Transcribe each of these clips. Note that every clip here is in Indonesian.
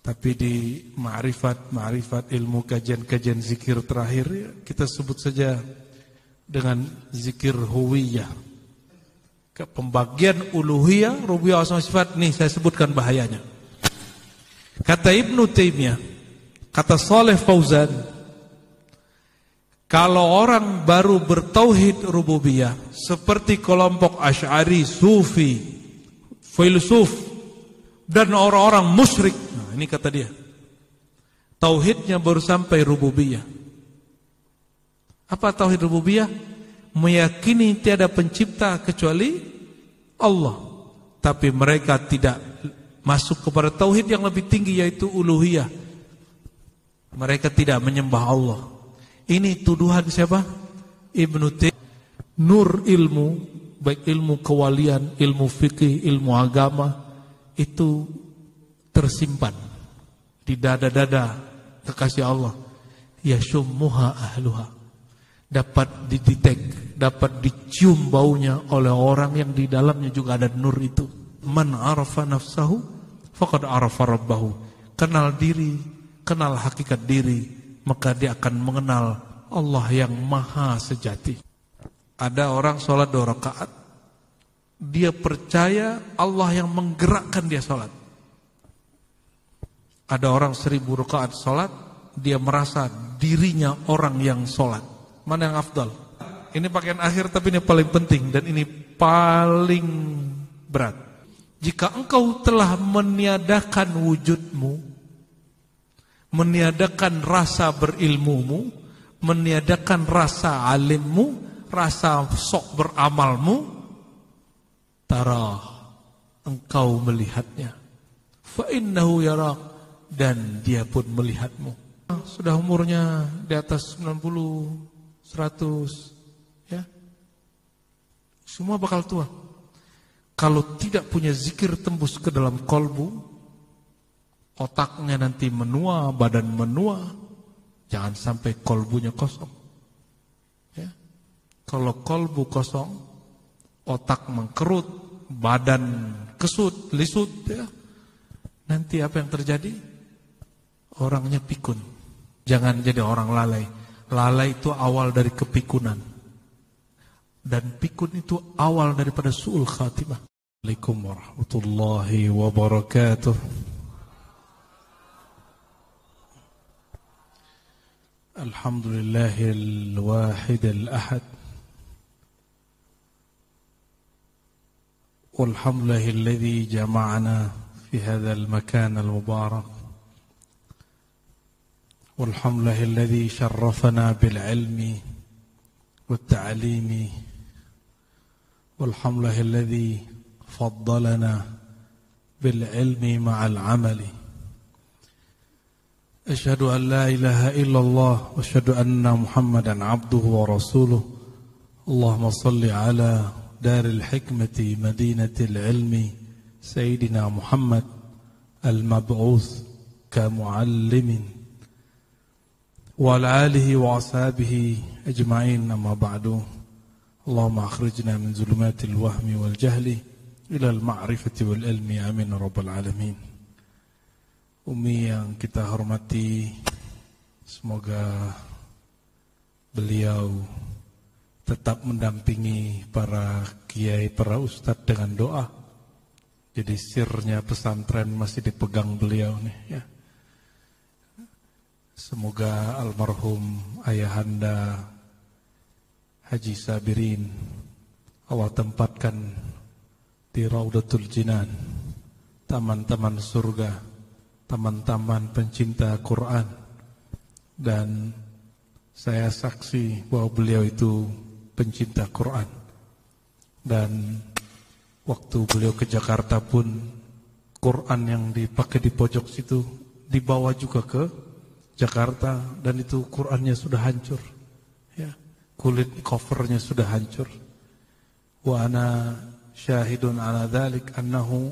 Tapi di ma'rifat ilmu kajian-kajian zikir terakhir kita sebut saja dengan zikir huwiyah. Ke pembagian uluhiyah, rububiyah, asma sifat, nih saya sebutkan bahayanya. Kata Ibnu Taimiyah, kata Saleh Fauzan, kalau orang baru bertauhid rububiyah seperti kelompok Asy'ari, Sufi, filsuf dan orang-orang musyrik. Nah, ini kata dia. Tauhidnya baru sampai rububiyah. Apa tauhid rububiyah? Meyakini tiada pencipta kecuali Allah. Tapi mereka tidak masuk kepada tauhid yang lebih tinggi, yaitu uluhiyah. Mereka tidak menyembah Allah. Ini tuduhan siapa? Ibnu Taimiyah. Nur ilmu, baik ilmu kewalian, ilmu fikih, ilmu agama, itu tersimpan di dada-dada kekasih Allah. Yashummuha ahluha. Dapat didetek, dapat dicium baunya oleh orang yang di dalamnya juga ada nur itu. Man arafa nafsahu faqad arafa rabbahu. Kenal diri, kenal hakikat diri, maka dia akan mengenal Allah yang maha sejati. Ada orang sholat 2 rakaat, dia percaya Allah yang menggerakkan dia sholat. Ada orang 1000 rakaat sholat, dia merasa dirinya orang yang sholat. Mana yang afdal? Ini pakaian akhir, tapi ini paling penting dan ini paling berat. Jika engkau telah meniadakan wujudmu, meniadakan rasa berilmumu, meniadakan rasa alimmu, rasa sok beramalmu, tara, engkau melihatnya. Fa innahu yarak, dan dia pun melihatmu. Sudah umurnya di atas 90, 100, ya. Semua bakal tua. Kalau tidak punya zikir tembus ke dalam kolbu, otaknya nanti menua, badan menua. Jangan sampai kolbunya kosong, ya. Kalau kolbu kosong, otak mengkerut, badan kesut, lisut, ya. Nanti apa yang terjadi? Orangnya pikun. Jangan jadi orang lalai. Lalai itu awal dari kepikunan, dan pikun itu awal daripada su'ul khatimah. Assalamualaikum warahmatullahi wabarakatuh. Alhamdulillahil wahidil ahad, walhamdulillahilladzi jama'ana fi hadzal makan al-mubarak. والحمد لله الذي شرفنا بالعلم والتعليم والحمد لله الذي فضلنا بالعلم مع العمل أشهد أن لا إله إلا الله وأشهد أن محمدا عبده ورسوله اللهم صل على دار الحكمة مدينة العلم سيدنا محمد المبعوث كمعلم وعلى آله وأصحابه أجمعين أما بعد اللهم أخرجنا من ظلمات الوهم والجهل إلى المعرفة والعلم آمين رب العالمين. Umi yang kita hormati, semoga beliau tetap mendampingi para kiai, para ustadz dengan doa. Jadi sirnya pesantren masih dipegang beliau nih, ya. Semoga almarhum ayahanda Haji Sabirin Allah tempatkan di Raudatul Jinan, taman-taman surga, taman-taman pencinta Quran. Dan saya saksi bahwa beliau itu pencinta Quran. Dan waktu beliau ke Jakarta pun Quran yang dipakai di pojok situ dibawa juga ke Jakarta, dan itu Qurannya sudah hancur, ya. Kulit covernya sudah hancur. Wa ana syahidun ala dzalik annahu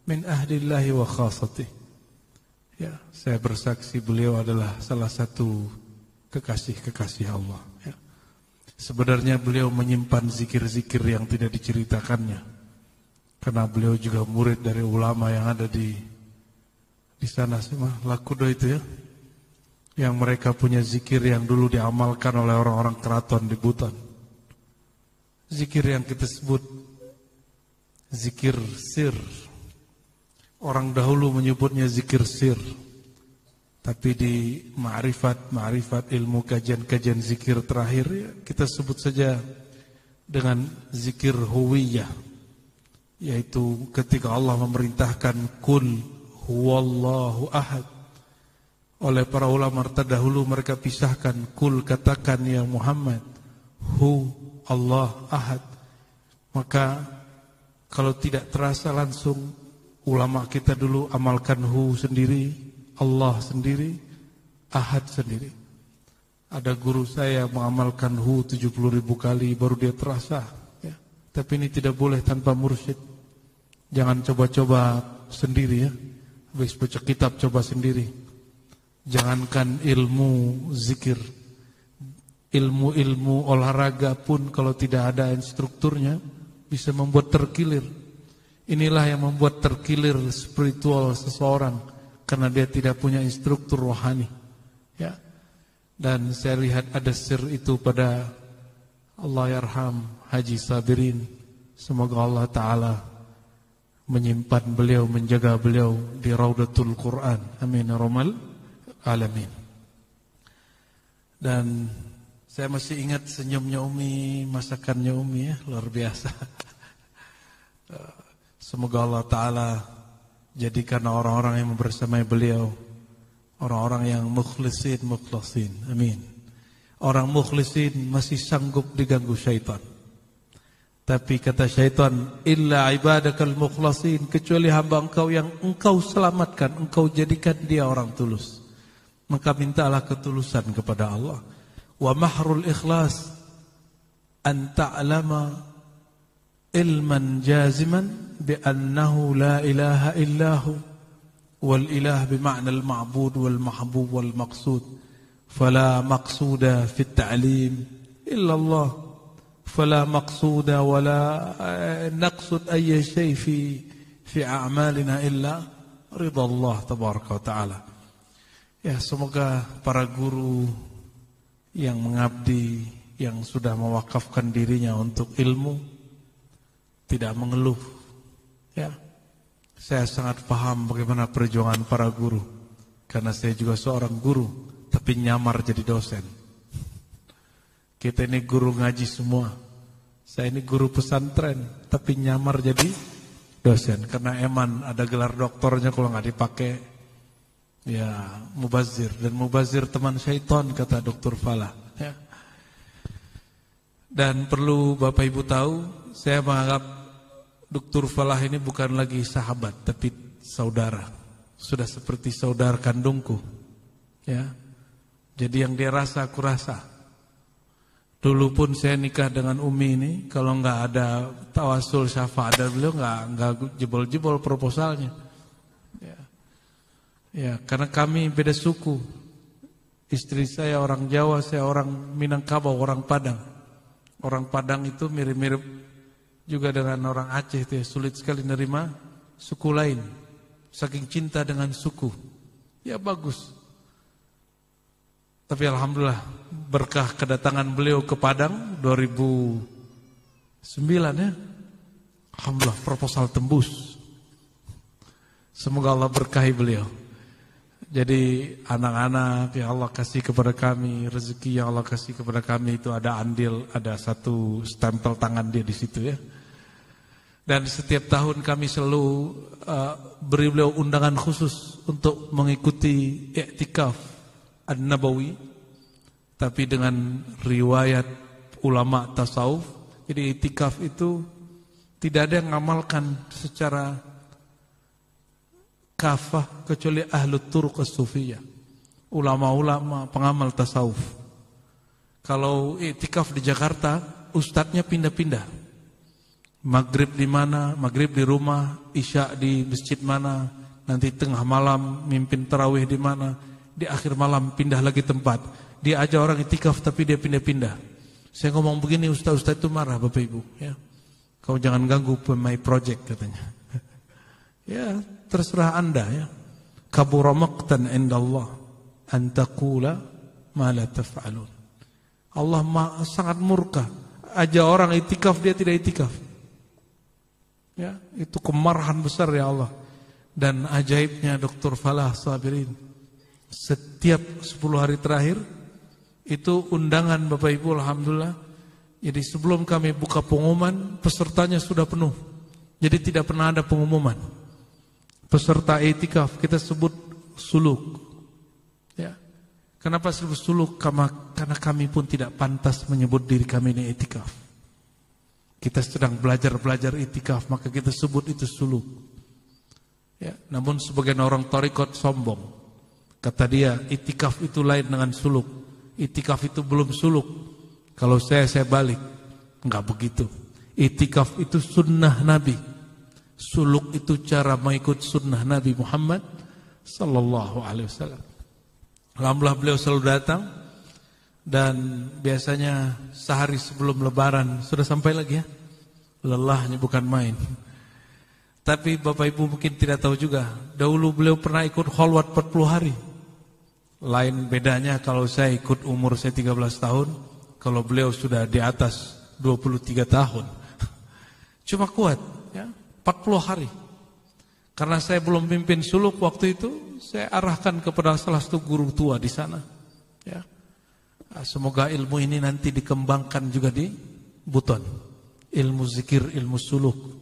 min ahlillahi wa khassatih. Ya, saya bersaksi beliau adalah salah satu kekasih-kekasih Allah, ya. Sebenarnya beliau menyimpan zikir-zikir yang tidak diceritakannya, karena beliau juga murid dari ulama yang ada di di sana sih mah Lakudo itu ya, yang mereka punya zikir yang dulu diamalkan oleh orang-orang keraton di Buton. Zikir yang kita sebut zikir sir. Orang dahulu menyebutnya zikir sir. Tapi di ma'rifat ilmu kajian-kajian zikir terakhir ya, kita sebut saja dengan zikir huwiyah, yaitu ketika Allah memerintahkan kul huwallahu ahad. Oleh para ulama terdahulu mereka pisahkan, kul katakan ya Muhammad, hu Allah ahad. Maka kalau tidak terasa langsung, ulama kita dulu amalkan hu sendiri, Allah sendiri, ahad sendiri. Ada guru saya mengamalkan hu 70.000 kali baru dia terasa ya. Tapi ini tidak boleh tanpa mursyid. Jangan coba-coba sendiri ya. Habis baca kitab coba sendiri. Jangankan ilmu zikir, ilmu-ilmu olahraga pun kalau tidak ada instrukturnya bisa membuat terkilir. Inilah yang membuat terkilir spiritual seseorang karena dia tidak punya instruktur rohani. Ya. Dan saya lihat ada sir itu pada Allahyarham Haji Sabirin. Semoga Allah Ta'ala menyimpan beliau, menjaga beliau di Raudatul Quran. Amin ya rabbal alamin. Dan saya masih ingat senyumnya Umi, masakannya Umi ya, luar biasa. Semoga Allah Ta'ala jadikan orang-orang yang bersamai beliau orang-orang yang mukhlasin. Amin. Orang mukhlasin masih sanggup diganggu syaitan. Tapi kata syaitan, illa ibadakal mukhlasin, kecuali hamba engkau yang engkau selamatkan, engkau jadikan dia orang tulus. Maka mintalah ketulusan kepada Allah. Wa mahrul ikhlas an ta'lama ilman jaziman bi annahu la ilaha illahu wal ilah bi ma'na al ma'bud wal mahbub wal maqsud fala maqsuda fi at-ta'lim illa Allah fala maqsuda wala naqsud ayy shay fi a'malina illa ridha Allah tabaraka wa ta'ala. Ya, semoga para guru yang mengabdi, yang sudah mewakafkan dirinya untuk ilmu tidak mengeluh. Ya, saya sangat paham bagaimana perjuangan para guru, karena saya juga seorang guru, tapi nyamar jadi dosen. Kita ini guru ngaji semua. Saya ini guru pesantren, tapi nyamar jadi dosen. Karena eman ada gelar doktornya kalau nggak dipakai, ya mubazir. Dan mubazir teman syaitan, kata Dr. Falah. Ya. Dan perlu Bapak Ibu tahu, saya menganggap Dr. Falah ini bukan lagi sahabat, tapi saudara. Sudah seperti saudara kandungku. Ya. Jadi yang dia rasa, aku rasa. Dulu pun saya nikah dengan Umi ini, kalau nggak ada tawasul syafaat dari beliau, nggak jebol-jebol proposalnya. Ya, karena kami beda suku. Istri saya orang Jawa, saya orang Minangkabau, orang Padang. Orang Padang itu mirip-mirip juga dengan orang Aceh itu ya, sulit sekali menerima suku lain. Saking cinta dengan suku. Ya bagus. Tapi alhamdulillah berkah kedatangan beliau ke Padang 2009 ya. Alhamdulillah proposal tembus. Semoga Allah berkahi beliau. Jadi anak-anak yang Allah kasih kepada kami, rezeki yang Allah kasih kepada kami itu ada andil, ada satu stempel tangan dia di situ ya. Dan setiap tahun kami selalu beri beliau undangan khusus untuk mengikuti i'tikaf An-Nabawi, tapi dengan riwayat ulama tasawuf. Jadi i'tikaf itu tidak ada yang mengamalkan secara kafah kecuali ahlu turuq as-sufiyah, ulama-ulama pengamal tasawuf. Kalau i'tikaf di Jakarta, ustadznya pindah-pindah. Maghrib di mana, maghrib di rumah, isya di masjid mana, nanti tengah malam mimpin tarawih di mana, di akhir malam pindah lagi tempat. Dia aja orang i'tikaf tapi dia pindah-pindah. Saya ngomong begini, ustaz-ustaz itu marah Bapak Ibu ya. Kau jangan ganggu my project katanya. Ya, terserah Anda ya. kabura maqtan 'indallah an taqula ma la taf'alun. Allah sangat murka aja orang itikaf dia tidak itikaf. Ya, itu kemarahan besar ya Allah. Dan ajaibnya Dr. Falah Sabirin, setiap 10 hari terakhir itu undangan Bapak Ibu alhamdulillah. Jadi sebelum kami buka pengumuman, pesertanya sudah penuh. Jadi tidak pernah ada pengumuman. Peserta itikaf kita sebut suluk. Ya. Kenapa sebut suluk? Karena kami pun tidak pantas menyebut diri kami ini itikaf. Kita sedang belajar itikaf, maka kita sebut itu suluk. Ya, namun sebagian orang thariqat sombong. Kata dia, itikaf itu lain dengan suluk. Itikaf itu belum suluk. Kalau saya balik. Enggak begitu. Itikaf itu sunnah Nabi. Suluk itu cara mengikut sunnah Nabi Muhammad sallallahu alaihi wasallam. Alhamdulillah beliau selalu datang. Dan biasanya sehari sebelum lebaran sudah sampai lagi ya. Lelahnya bukan main. Tapi Bapak Ibu mungkin tidak tahu juga, dahulu beliau pernah ikut khalwat 40 hari. Lain bedanya kalau saya ikut umur saya 13 tahun, kalau beliau sudah di atas 23 tahun. Cuma kuat ya, 40 hari. Karena saya belum pimpin suluk waktu itu, saya arahkan kepada salah satu guru tua di sana. Ya. Semoga ilmu ini nanti dikembangkan juga di Buton. Ilmu zikir, ilmu suluk.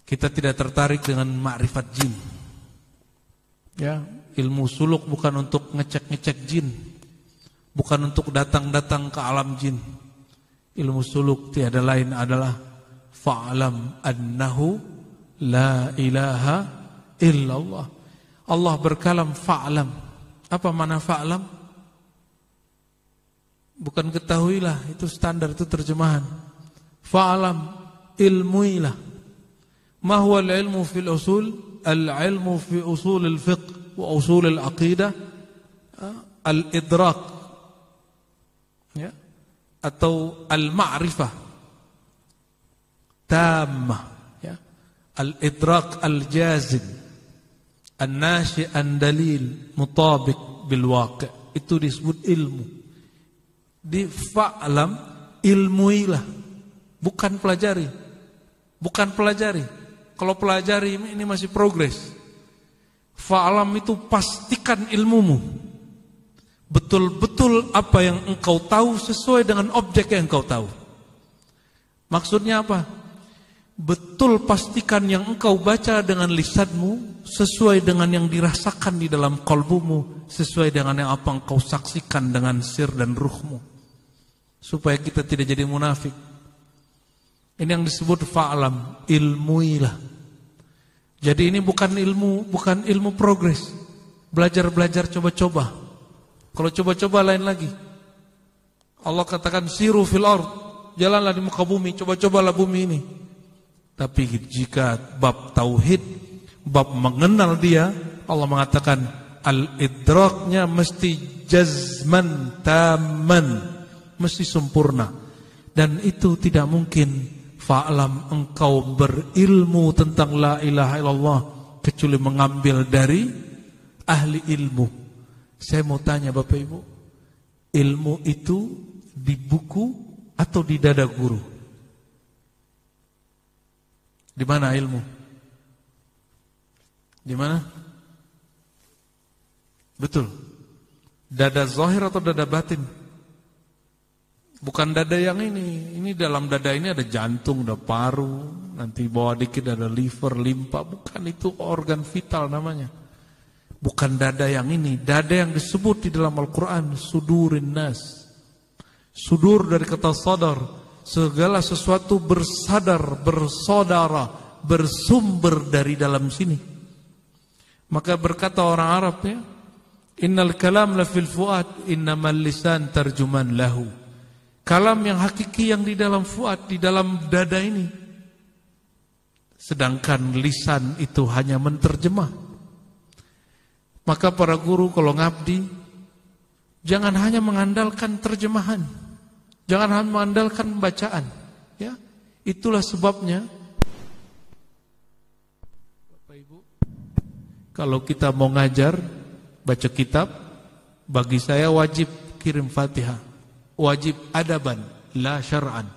Kita tidak tertarik dengan ma'rifat jin. Ya, ilmu suluk bukan untuk ngecek-ngecek jin. Bukan untuk datang-datang ke alam jin. Ilmu suluk tiada lain adalah fa'lam annahu la ilaha illallah. Allah berkalam fa'lam. Apa makna fa'lam? Bukan ketahuilah, itu standar, itu terjemahan. Fa'lam, ilmuilah. ما هو العلم في الأصول؟ العلم في أصول الفقه وأصول العقيدة الإدراك atau al-ma'rifah tammah, al-idrak al-jazim an-nashi' an-dalil mutabik bil waqi', itu disebut ilmu. Di fa'lam, ilmuilah, bukan pelajari. Kalau pelajari ini masih progres. Fa'alam itu pastikan ilmumu. Betul-betul apa yang engkau tahu sesuai dengan objek yang engkau tahu. Maksudnya apa? Betul pastikan yang engkau baca dengan lisanmu sesuai dengan yang dirasakan di dalam kalbumu, sesuai dengan yang apa engkau saksikan dengan sir dan ruhmu. Supaya kita tidak jadi munafik. Ini yang disebut fa'alam, ilmuilah. Jadi ini bukan ilmu progres. Belajar, coba-coba. Kalau coba-coba lain lagi. Allah katakan siru fil ard, jalanlah di muka bumi, coba-cobalah bumi ini. Tapi jika bab tauhid, bab mengenal dia, Allah mengatakan al-idraknya mesti jazman taman, mesti sempurna. Dan itu tidak mungkin. Fa'lam, engkau berilmu tentang la ilaha illallah kecuali mengambil dari ahli ilmu. Saya mau tanya Bapak Ibu, ilmu itu di buku atau di dada guru? Di mana ilmu? Di mana? Betul. Dada zahir atau dada batin? Bukan dada yang ini dalam dada ini ada jantung, ada paru, nanti bawah dikit ada liver, limpa, bukan, itu organ vital namanya. Bukan dada yang ini, dada yang disebut di dalam Al-Quran, sudurin nas. Sudur dari kata sadar, segala sesuatu bersadar, bersaudara, bersumber dari dalam sini. Maka berkata orang Arab ya, innal kalam la fil fuad, innamal lisan tarjuman lahu. Kalam yang hakiki yang di dalam fuad, di dalam dada ini. Sedangkan lisan itu hanya menterjemah. Maka para guru kalau ngabdi, jangan hanya mengandalkan terjemahan. Jangan hanya mengandalkan bacaan. Ya, itulah sebabnya Bapak Ibu, Kalau kita mau ngajar, baca kitab, bagi saya wajib kirim Fatihah. Wajib adaban, la syar'an.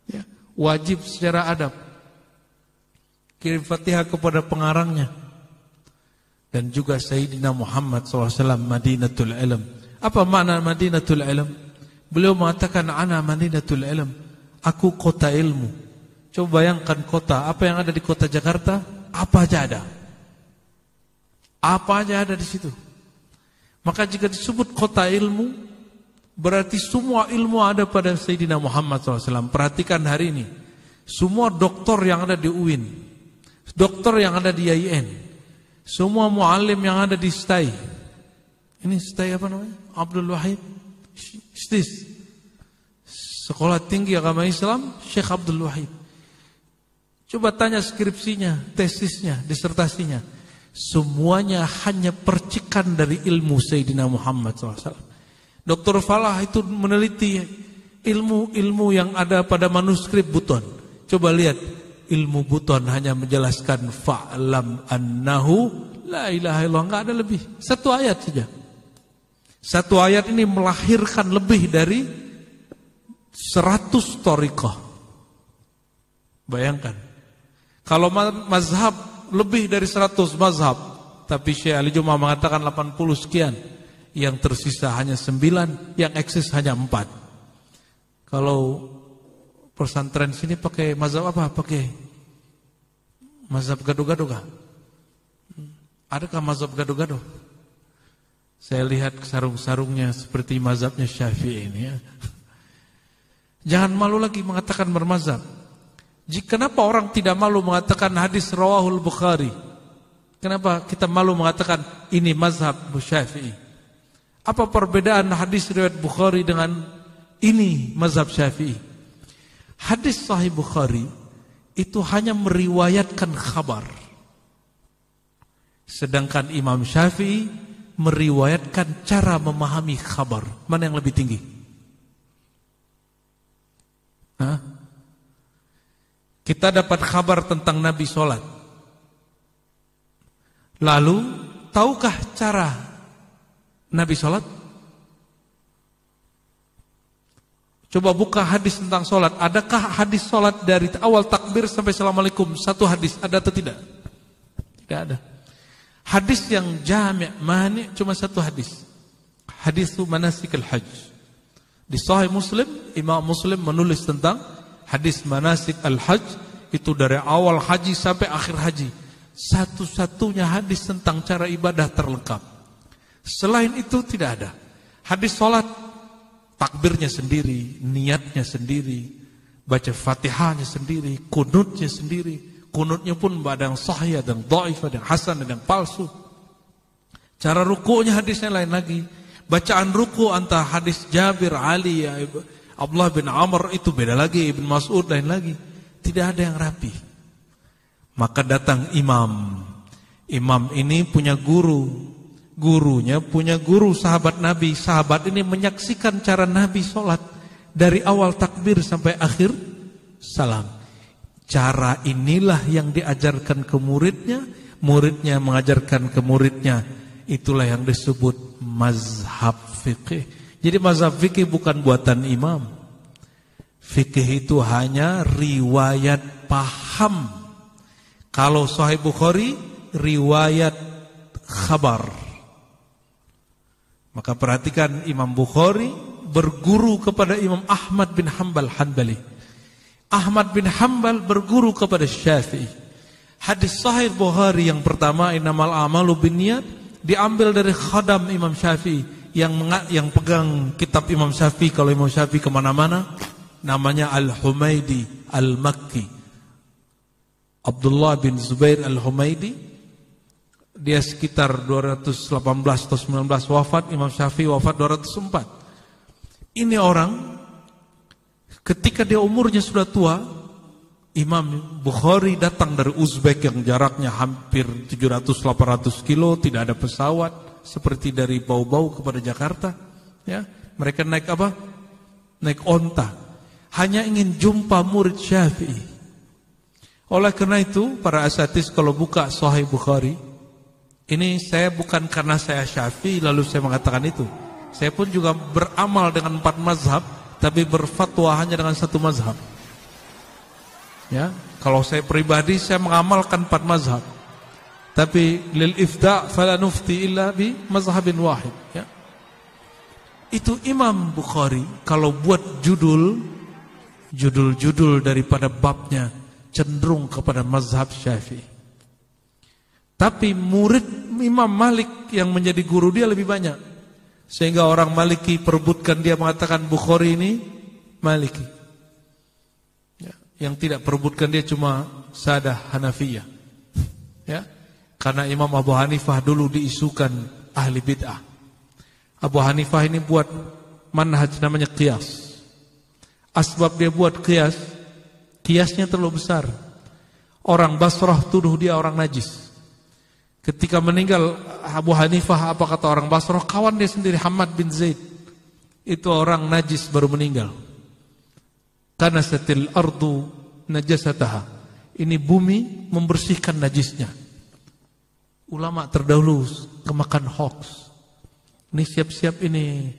Ya, wajib secara adab. Kirim Fatihah kepada pengarangnya. Dan juga Sayyidina Muhammad SAW, Madinatul Ilm. Apa makna Madinatul Ilm? Beliau mengatakan, ana Madinatul Ilm. Aku kota ilmu. Coba bayangkan kota, apa yang ada di kota Jakarta? Apa aja ada. Apa aja ada di situ. Maka jika disebut kota ilmu, berarti semua ilmu ada pada Sayyidina Muhammad SAW. Perhatikan hari ini, semua doktor yang ada di UIN, doktor yang ada di IAIN, semua muallim yang ada di STAI. Ini STAI apa namanya? Abdul Wahid STIS, Sekolah Tinggi Agama Islam Syekh Abdul Wahid. Coba tanya skripsinya, tesisnya, disertasinya. Semuanya hanya percikan dari ilmu Sayyidina Muhammad SAW. Dr. Falah itu meneliti ilmu-ilmu yang ada pada manuskrip Buton. Coba lihat, ilmu Buton hanya menjelaskan fa'lam annahu la ilaha illallah, enggak ada lebih. Satu ayat saja. Satu ayat ini melahirkan lebih dari 100 thariqah. Bayangkan. Kalau mazhab lebih dari 100 mazhab, tapi Syekh Ali Jum'ah mengatakan 80 sekian. Yang tersisa hanya 9, yang eksis hanya 4. Kalau pesantren sini pakai mazhab apa? Pakai mazhab gado-gado kah? Adakah mazhab gado-gado? Saya lihat sarung-sarungnya seperti mazhabnya Syafi'i ini ya. Jangan malu lagi mengatakan bermazhab. Kenapa orang tidak malu mengatakan hadis rawahul Bukhari? Kenapa kita malu mengatakan ini mazhab Syafi'i? Apa perbedaan hadis riwayat Bukhari dengan ini mazhab Syafi'i? Hadis Sahih Bukhari itu hanya meriwayatkan khabar. Sedangkan Imam Syafi'i meriwayatkan cara memahami khabar. Mana yang lebih tinggi? Hah? Kita dapat kabar tentang Nabi sholat. Lalu, tahukah cara Nabi sholat? Coba buka hadis tentang sholat. Adakah hadis sholat dari awal takbir sampai assalamualaikum? Satu hadis, ada atau tidak? Tidak ada. Hadis yang jami' mani' cuma satu hadis. Hadis manasikul hajj. Di Sahih Muslim, Imam Muslim menulis tentang hadis manasik al-hajj, itu dari awal haji sampai akhir haji. Satu-satunya hadis tentang cara ibadah terlengkap. Selain itu tidak ada. Hadis sholat, takbirnya sendiri, niatnya sendiri, baca fatihahnya sendiri, kunutnya sendiri. Kunutnya pun ada yang sahih, ada yang dhaif, ada yang hasan, ada yang palsu. Cara ruku'nya hadisnya lain lagi. Bacaan ruku' antara hadis Jabir, Ali, Abdullah bin Amr itu beda lagi, Ibn Mas'ud lain lagi. Tidak ada yang rapi. Maka datang imam. Imam ini punya guru. Gurunya punya guru sahabat Nabi. Sahabat ini menyaksikan cara Nabi sholat dari awal takbir sampai akhir salam. Cara inilah yang diajarkan ke muridnya, muridnya mengajarkan ke muridnya. Itulah yang disebut mazhab fikih. Jadi mazhab fikih bukan buatan imam. Fikih itu hanya riwayat paham. Kalau Sahih Bukhari, riwayat khabar. Maka perhatikan, Imam Bukhari berguru kepada Imam Ahmad bin Hanbal Hanbali. Ahmad bin Hanbal berguru kepada Syafi'i. Hadis Sahih Bukhari yang pertama, innamal a'malu binniyat, diambil dari khadam Imam Syafi'i yang pegang kitab Imam Syafi'i. Kalau Imam Syafi'i kemana-mana, namanya Al-Humaidi Al-Makki, Abdullah bin Zubair Al-Humaidi. Dia sekitar 218 atau 19 wafat. Imam Syafi'i wafat 204. Ini orang ketika dia umurnya sudah tua, Imam Bukhari datang dari Uzbek yang jaraknya hampir 700-800 kilo, tidak ada pesawat, seperti dari Bau-Bau kepada Jakarta. Ya, mereka naik apa? Naik onta. Hanya ingin jumpa murid Syafi'i. Oleh karena itu, para asatidz kalau buka Sahih Bukhari, Ini saya bukan karena saya Syafi'i lalu saya mengatakan itu. Saya pun juga beramal dengan 4 mazhab, tapi berfatwa hanya dengan 1 mazhab. Ya, kalau saya pribadi saya mengamalkan 4 mazhab. Tapi lil ifda' fala nufti illa bi mazhabin wahid, ya. Itu Imam Bukhari kalau buat judul daripada babnya cenderung kepada mazhab Syafi'i. Tapi murid Imam Malik yang menjadi guru dia lebih banyak. Sehingga orang Maliki perebutkan dia mengatakan Bukhari ini Maliki. Ya, yang tidak perebutkan dia cuma Sadah Hanafiyah. Ya, karena Imam Abu Hanifah dulu diisukan ahli bid'ah. Abu Hanifah ini buat manhaj namanya qiyas. Asbab dia buat qiyasnya terlalu besar. Orang Basrah tuduh dia orang najis. Ketika meninggal Abu Hanifah, apa kata orang Basrah? Kawan dia sendiri Hamad bin Zaid itu orang najis baru meninggal. Karena setil ardu najasataha. Ini bumi membersihkan najisnya. Ulama terdahulu kemakan hoax. Ini siap-siap ini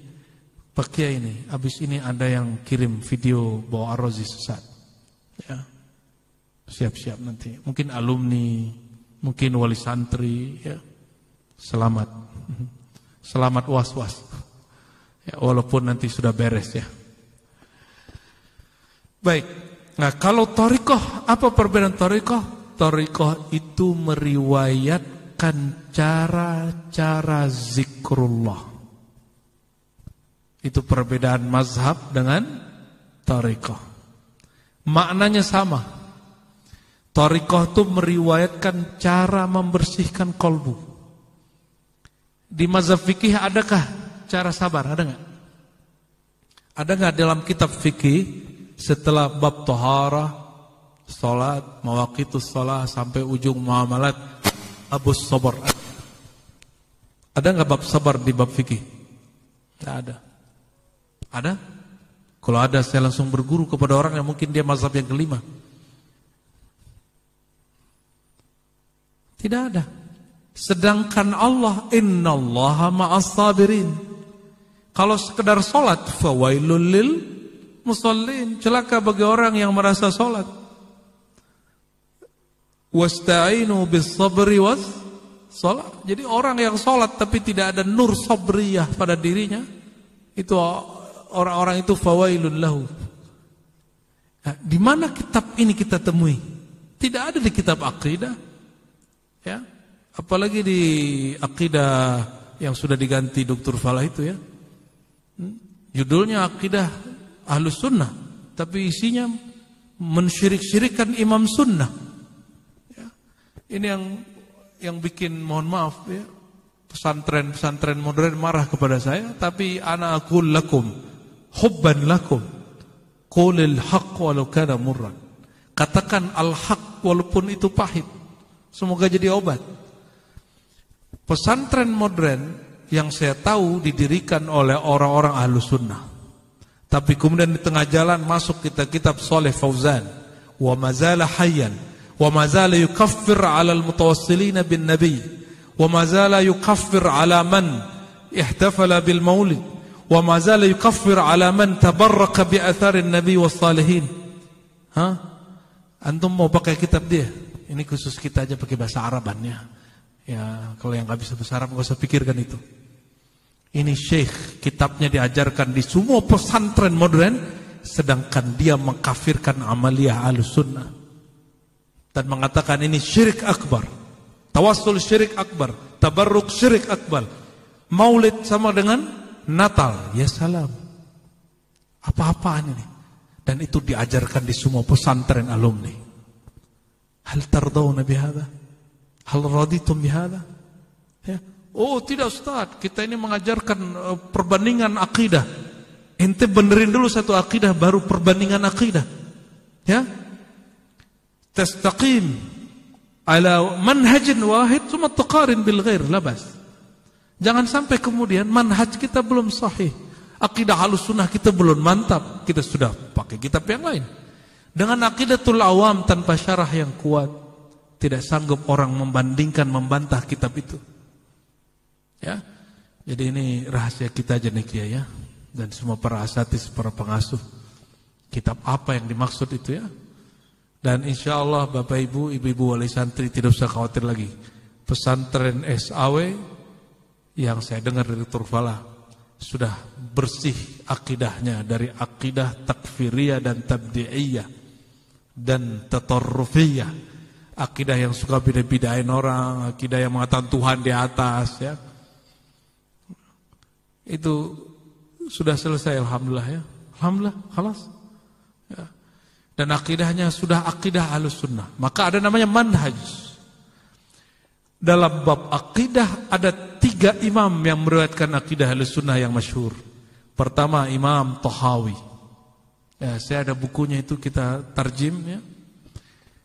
pakai ini. Habis ini ada yang kirim video bahwa Ar-Razi sesat. Ya. Siap-siap nanti. Mungkin alumni, mungkin wali santri, ya. Selamat. Selamat was-was. Ya, walaupun nanti sudah beres, ya. Baik. Nah, kalau thariqah, apa perbedaan thariqah? Thariqah itu meriwayatkan cara-cara zikrullah. Itu perbedaan mazhab dengan thariqah. Maknanya sama. Thariqah itu meriwayatkan cara membersihkan kolbu. Di mazhab fikih adakah cara sabar? Ada nggak? Ada nggak dalam kitab fikih setelah bab taharah, salat, mawaqitus salat sampai ujung muamalat, abus sabar? Ada nggak bab sabar di bab fikih? Tidak ada. Ada? Kalau ada saya langsung berguru kepada orang yang mungkin dia mazhab yang kelima. Tidak ada. Sedangkan Allah, innallaha ma'as sabirin. Kalau sekedar salat, fawailul lil musallin, celaka bagi orang yang merasa salat. Wasta'inu bis sabri was salat. Jadi orang yang salat tapi tidak ada nur sabriyah pada dirinya, itu orang-orang itu fawailun lahu. Nah, di mana kitab ini kita temui? Tidak ada di kitab akidah. Ya, apalagi di akidah yang sudah diganti Dr. Falah itu, ya. Judulnya akidah Ahlus Sunnah, tapi isinya mensyirik-syirikkan imam sunnah. Ya. Ini yang bikin, mohon maaf, ya, pesantren modern marah kepada saya. Tapi ana aqul lakum hubban lakum qulil haqq walau kana murran. Katakan al-haq walaupun itu pahit. Semoga jadi obat. Pesantren modern yang saya tahu didirikan oleh orang-orang Ahlus Sunnah. Tapi kemudian di tengah jalan masuk kitab Saleh Fauzan, wa mazala hayyan, wa mazala yukaffir 'ala al-mutawassilin bin nabi, wa mazala yukaffir 'ala man ihtafala bil maulid, wa mazala yukaffir 'ala man tabarraka bi atharin nabi was salihin. Antum mau pakai kitab dia? Ini khusus kita aja pakai bahasa Arabannya. Ya, kalau yang nggak bisa bahasa Arab nggak usah pikirkan itu. Ini syekh, kitabnya diajarkan di semua pesantren modern, sedangkan dia mengkafirkan amaliyah Ahlussunnah dan mengatakan ini syirik akbar, tawassul syirik akbar, tabarruk syirik akbar, maulid sama dengan Natal. Ya salam, apa-apaan ini? Dan itu diajarkan di semua pesantren alumni. Hal tardawna bihada? Hal raditum bihada? Ya. Oh tidak Ustaz, kita ini mengajarkan perbandingan akidah. Ente benerin dulu satu akidah baru perbandingan akidah. Ya. Tastaqim ala manhajin wahid thumma tuqarin bil ghair, labas. Jangan sampai kemudian manhaj kita belum sahih, akidah Ahlus Sunnah kita belum mantap, kita sudah pakai kitab yang lain. Dengan aqidatul awam tanpa syarah yang kuat, tidak sanggup orang membandingkan, membantah kitab itu. Ya. Jadi ini rahasia kita aja nih Kiai ya. Dan semua para asatis, para pengasuh. Kitab apa yang dimaksud itu ya. Dan insya Allah Bapak Ibu, Ibu-Ibu wali santri tidak usah khawatir lagi. Pesantren SAW yang saya dengar dari Dr. Fala sudah bersih akidahnya dari akidah takfiriyah dan tabdi'iyah dan tatarrufiyah. Akidah yang suka beda-bedain orang, akidah yang mengatakan Tuhan di atas ya. Itu sudah selesai alhamdulillah ya. Alhamdulillah, khalas. Ya. Dan akidahnya sudah akidah Ahlussunnah. Maka ada namanya manhaj. Dalam bab akidah ada 3 imam yang meriwayatkan akidah Ahlussunnah yang masyhur. Pertama Imam Tahawi. Ya, saya ada bukunya itu kita tarjim ya.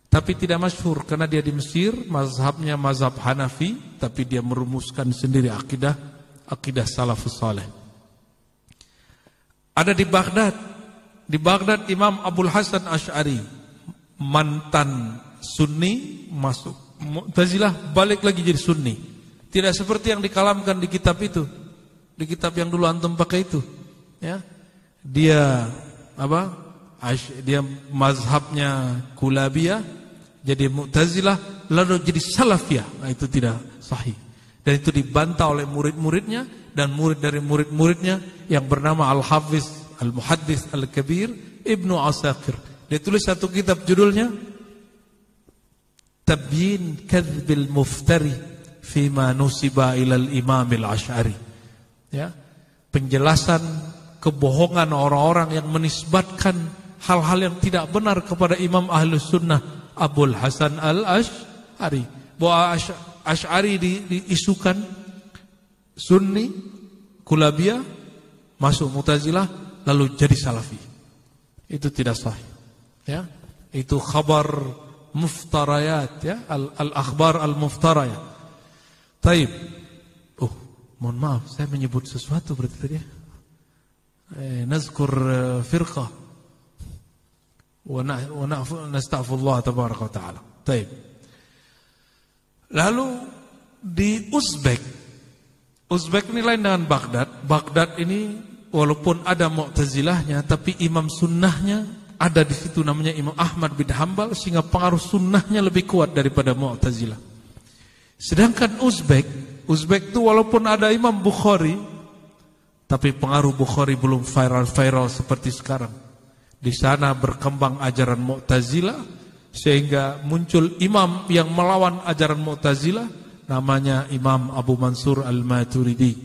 Tapi tidak masyhur karena dia di Mesir, mazhabnya mazhab Hanafi, tapi dia merumuskan sendiri akidah salafus saleh. Ada di Baghdad. Di Baghdad Imam Abul Hasan Asy'ari, mantan Sunni masuk Mu'tazilah, balik lagi jadi Sunni. Tidak seperti yang dikalamkan di kitab itu. Di kitab yang dulu antum pakai itu, ya. Dia apa? Dia mazhabnya Kulabiyah, jadi Mu'tazilah lalu jadi Salafiyah. Nah, itu tidak sahih. Dan itu dibantah oleh murid-muridnya dan murid dari murid-muridnya yang bernama Al-Hafiz Al-Muhaddits Al-Kabir Ibnu Asakir. Dia tulis satu kitab judulnya Tabyin Kadhbil Muftari Fima Nusiba Ilal Imam Al-Asy'ari. Ya, penjelasan kebohongan orang-orang yang menisbatkan hal-hal yang tidak benar kepada Imam Ahlus Sunnah Abul Hasan Al-Asy'ari. Bahwa Asy'ari diisukan Sunni, Kulabiyah, masuk Mu'tazilah, lalu jadi Salafi. Itu tidak sahih. Ya, itu khabar muftarayat ya, al-akhbar al-muftarayat. Taib. Mohon maaf, saya menyebut sesuatu berarti tadi ya. Nazkur firqah wa nastaghfirullah tabaraka wa taala. Taib. Lalu di Uzbek ini lain dengan Baghdad. Baghdad ini walaupun ada Mu'tazilahnya, tapi imam sunnahnya ada di situ namanya Imam Ahmad bin Hanbal, sehingga pengaruh sunnahnya lebih kuat daripada Mu'tazilah. Sedangkan Uzbek itu walaupun ada Imam Bukhari, tapi pengaruh Bukhari belum viral seperti sekarang. Di sana berkembang ajaran Mu'tazilah, sehingga muncul imam yang melawan ajaran Mu'tazilah, namanya Imam Abu Mansur Al-Maturidi.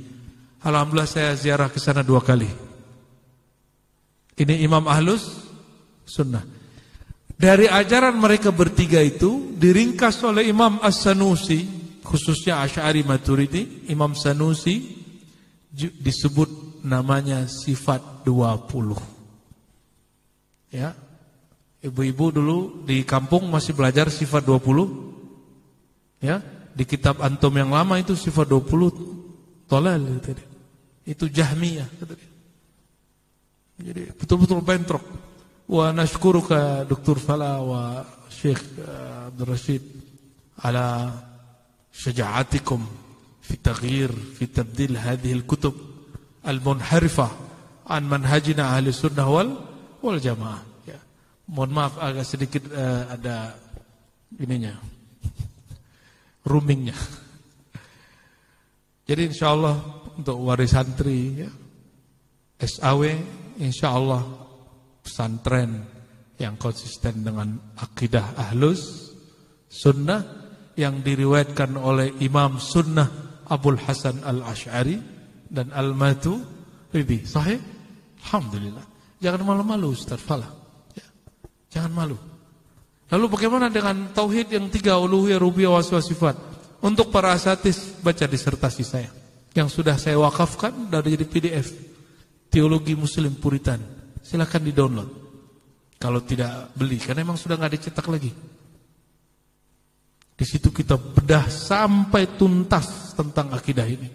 Alhamdulillah saya ziarah ke sana 2 kali. Ini Imam Ahlus Sunnah. Dari ajaran mereka bertiga itu diringkas oleh Imam As-Sanusi, khususnya Asy'ari Maturidi. Imam Sanusi disebut namanya sifat 20. Ya. Ibu-ibu dulu di kampung masih belajar sifat 20. Ya, di kitab antum yang lama itu sifat 20 tolal tadi. Itu Jahmiyah tadi. Jadi betul-betul bentrok. Wa nashkuruka Dr. Fala wa Syekh Abdul Rashid ala syaja'atikum fi taghyir fi tabdil hadhihi al-kutub al-munharifah an manhajina ahli sunnah wal jamaah. Ya. Mohon maaf agak sedikit ada ininya, roomingnya. Jadi insyaallah untuk waris santri ya, SAW insyaallah pesantren yang konsisten dengan akidah Ahlus Sunnah yang diriwayatkan oleh Imam Sunnah Abul Hasan Al-Asy'ari dan Al-Maturidi. Sahih? Alhamdulillah. Jangan malu-malu Ustaz Falah. Ya. Jangan malu. Lalu bagaimana dengan tauhid yang 3, uluhiyah, rububiyah, waswa, sifat? Untuk para asatis baca disertasi saya yang sudah saya wakafkan dari jadi PDF. Teologi Muslim Puritan. Silakan di-download. Kalau tidak beli karena memang sudah enggak dicetak lagi. Di situ kita bedah sampai tuntas tentang akidah ini.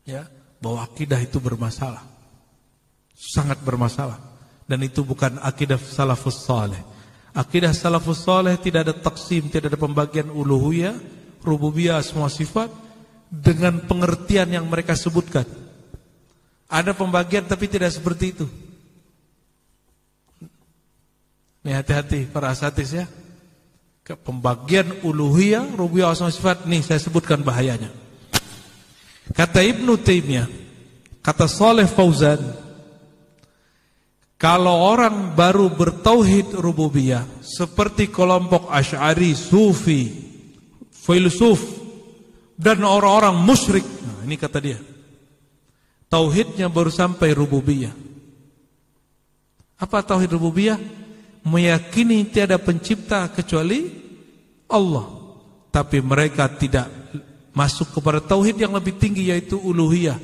Ya, bahwa akidah itu bermasalah. Sangat bermasalah. Dan itu bukan akidah salafus saleh. Akidah salafus saleh tidak ada taksim, tidak ada pembagian uluhiyah, rububiyah, semua sifat. dengan pengertian yang mereka sebutkan. Ada pembagian tapi tidak seperti itu. Nih hati-hati para asatidz ya. Ke pembagian uluhiyah, rububiyah, asma sifat, nih saya sebutkan bahayanya. Kata Ibnu Taimiyah, kata Shalih Fauzan, kalau orang baru bertauhid rububiyah seperti kelompok Asy'ari, Sufi, filsuf dan orang-orang musyrik, nah, ini kata dia, tauhidnya baru sampai rububiyah. Apa tauhid rububiyah? Meyakini tiada pencipta kecuali Allah, tapi mereka tidak masuk kepada tauhid yang lebih tinggi yaitu uluhiyah.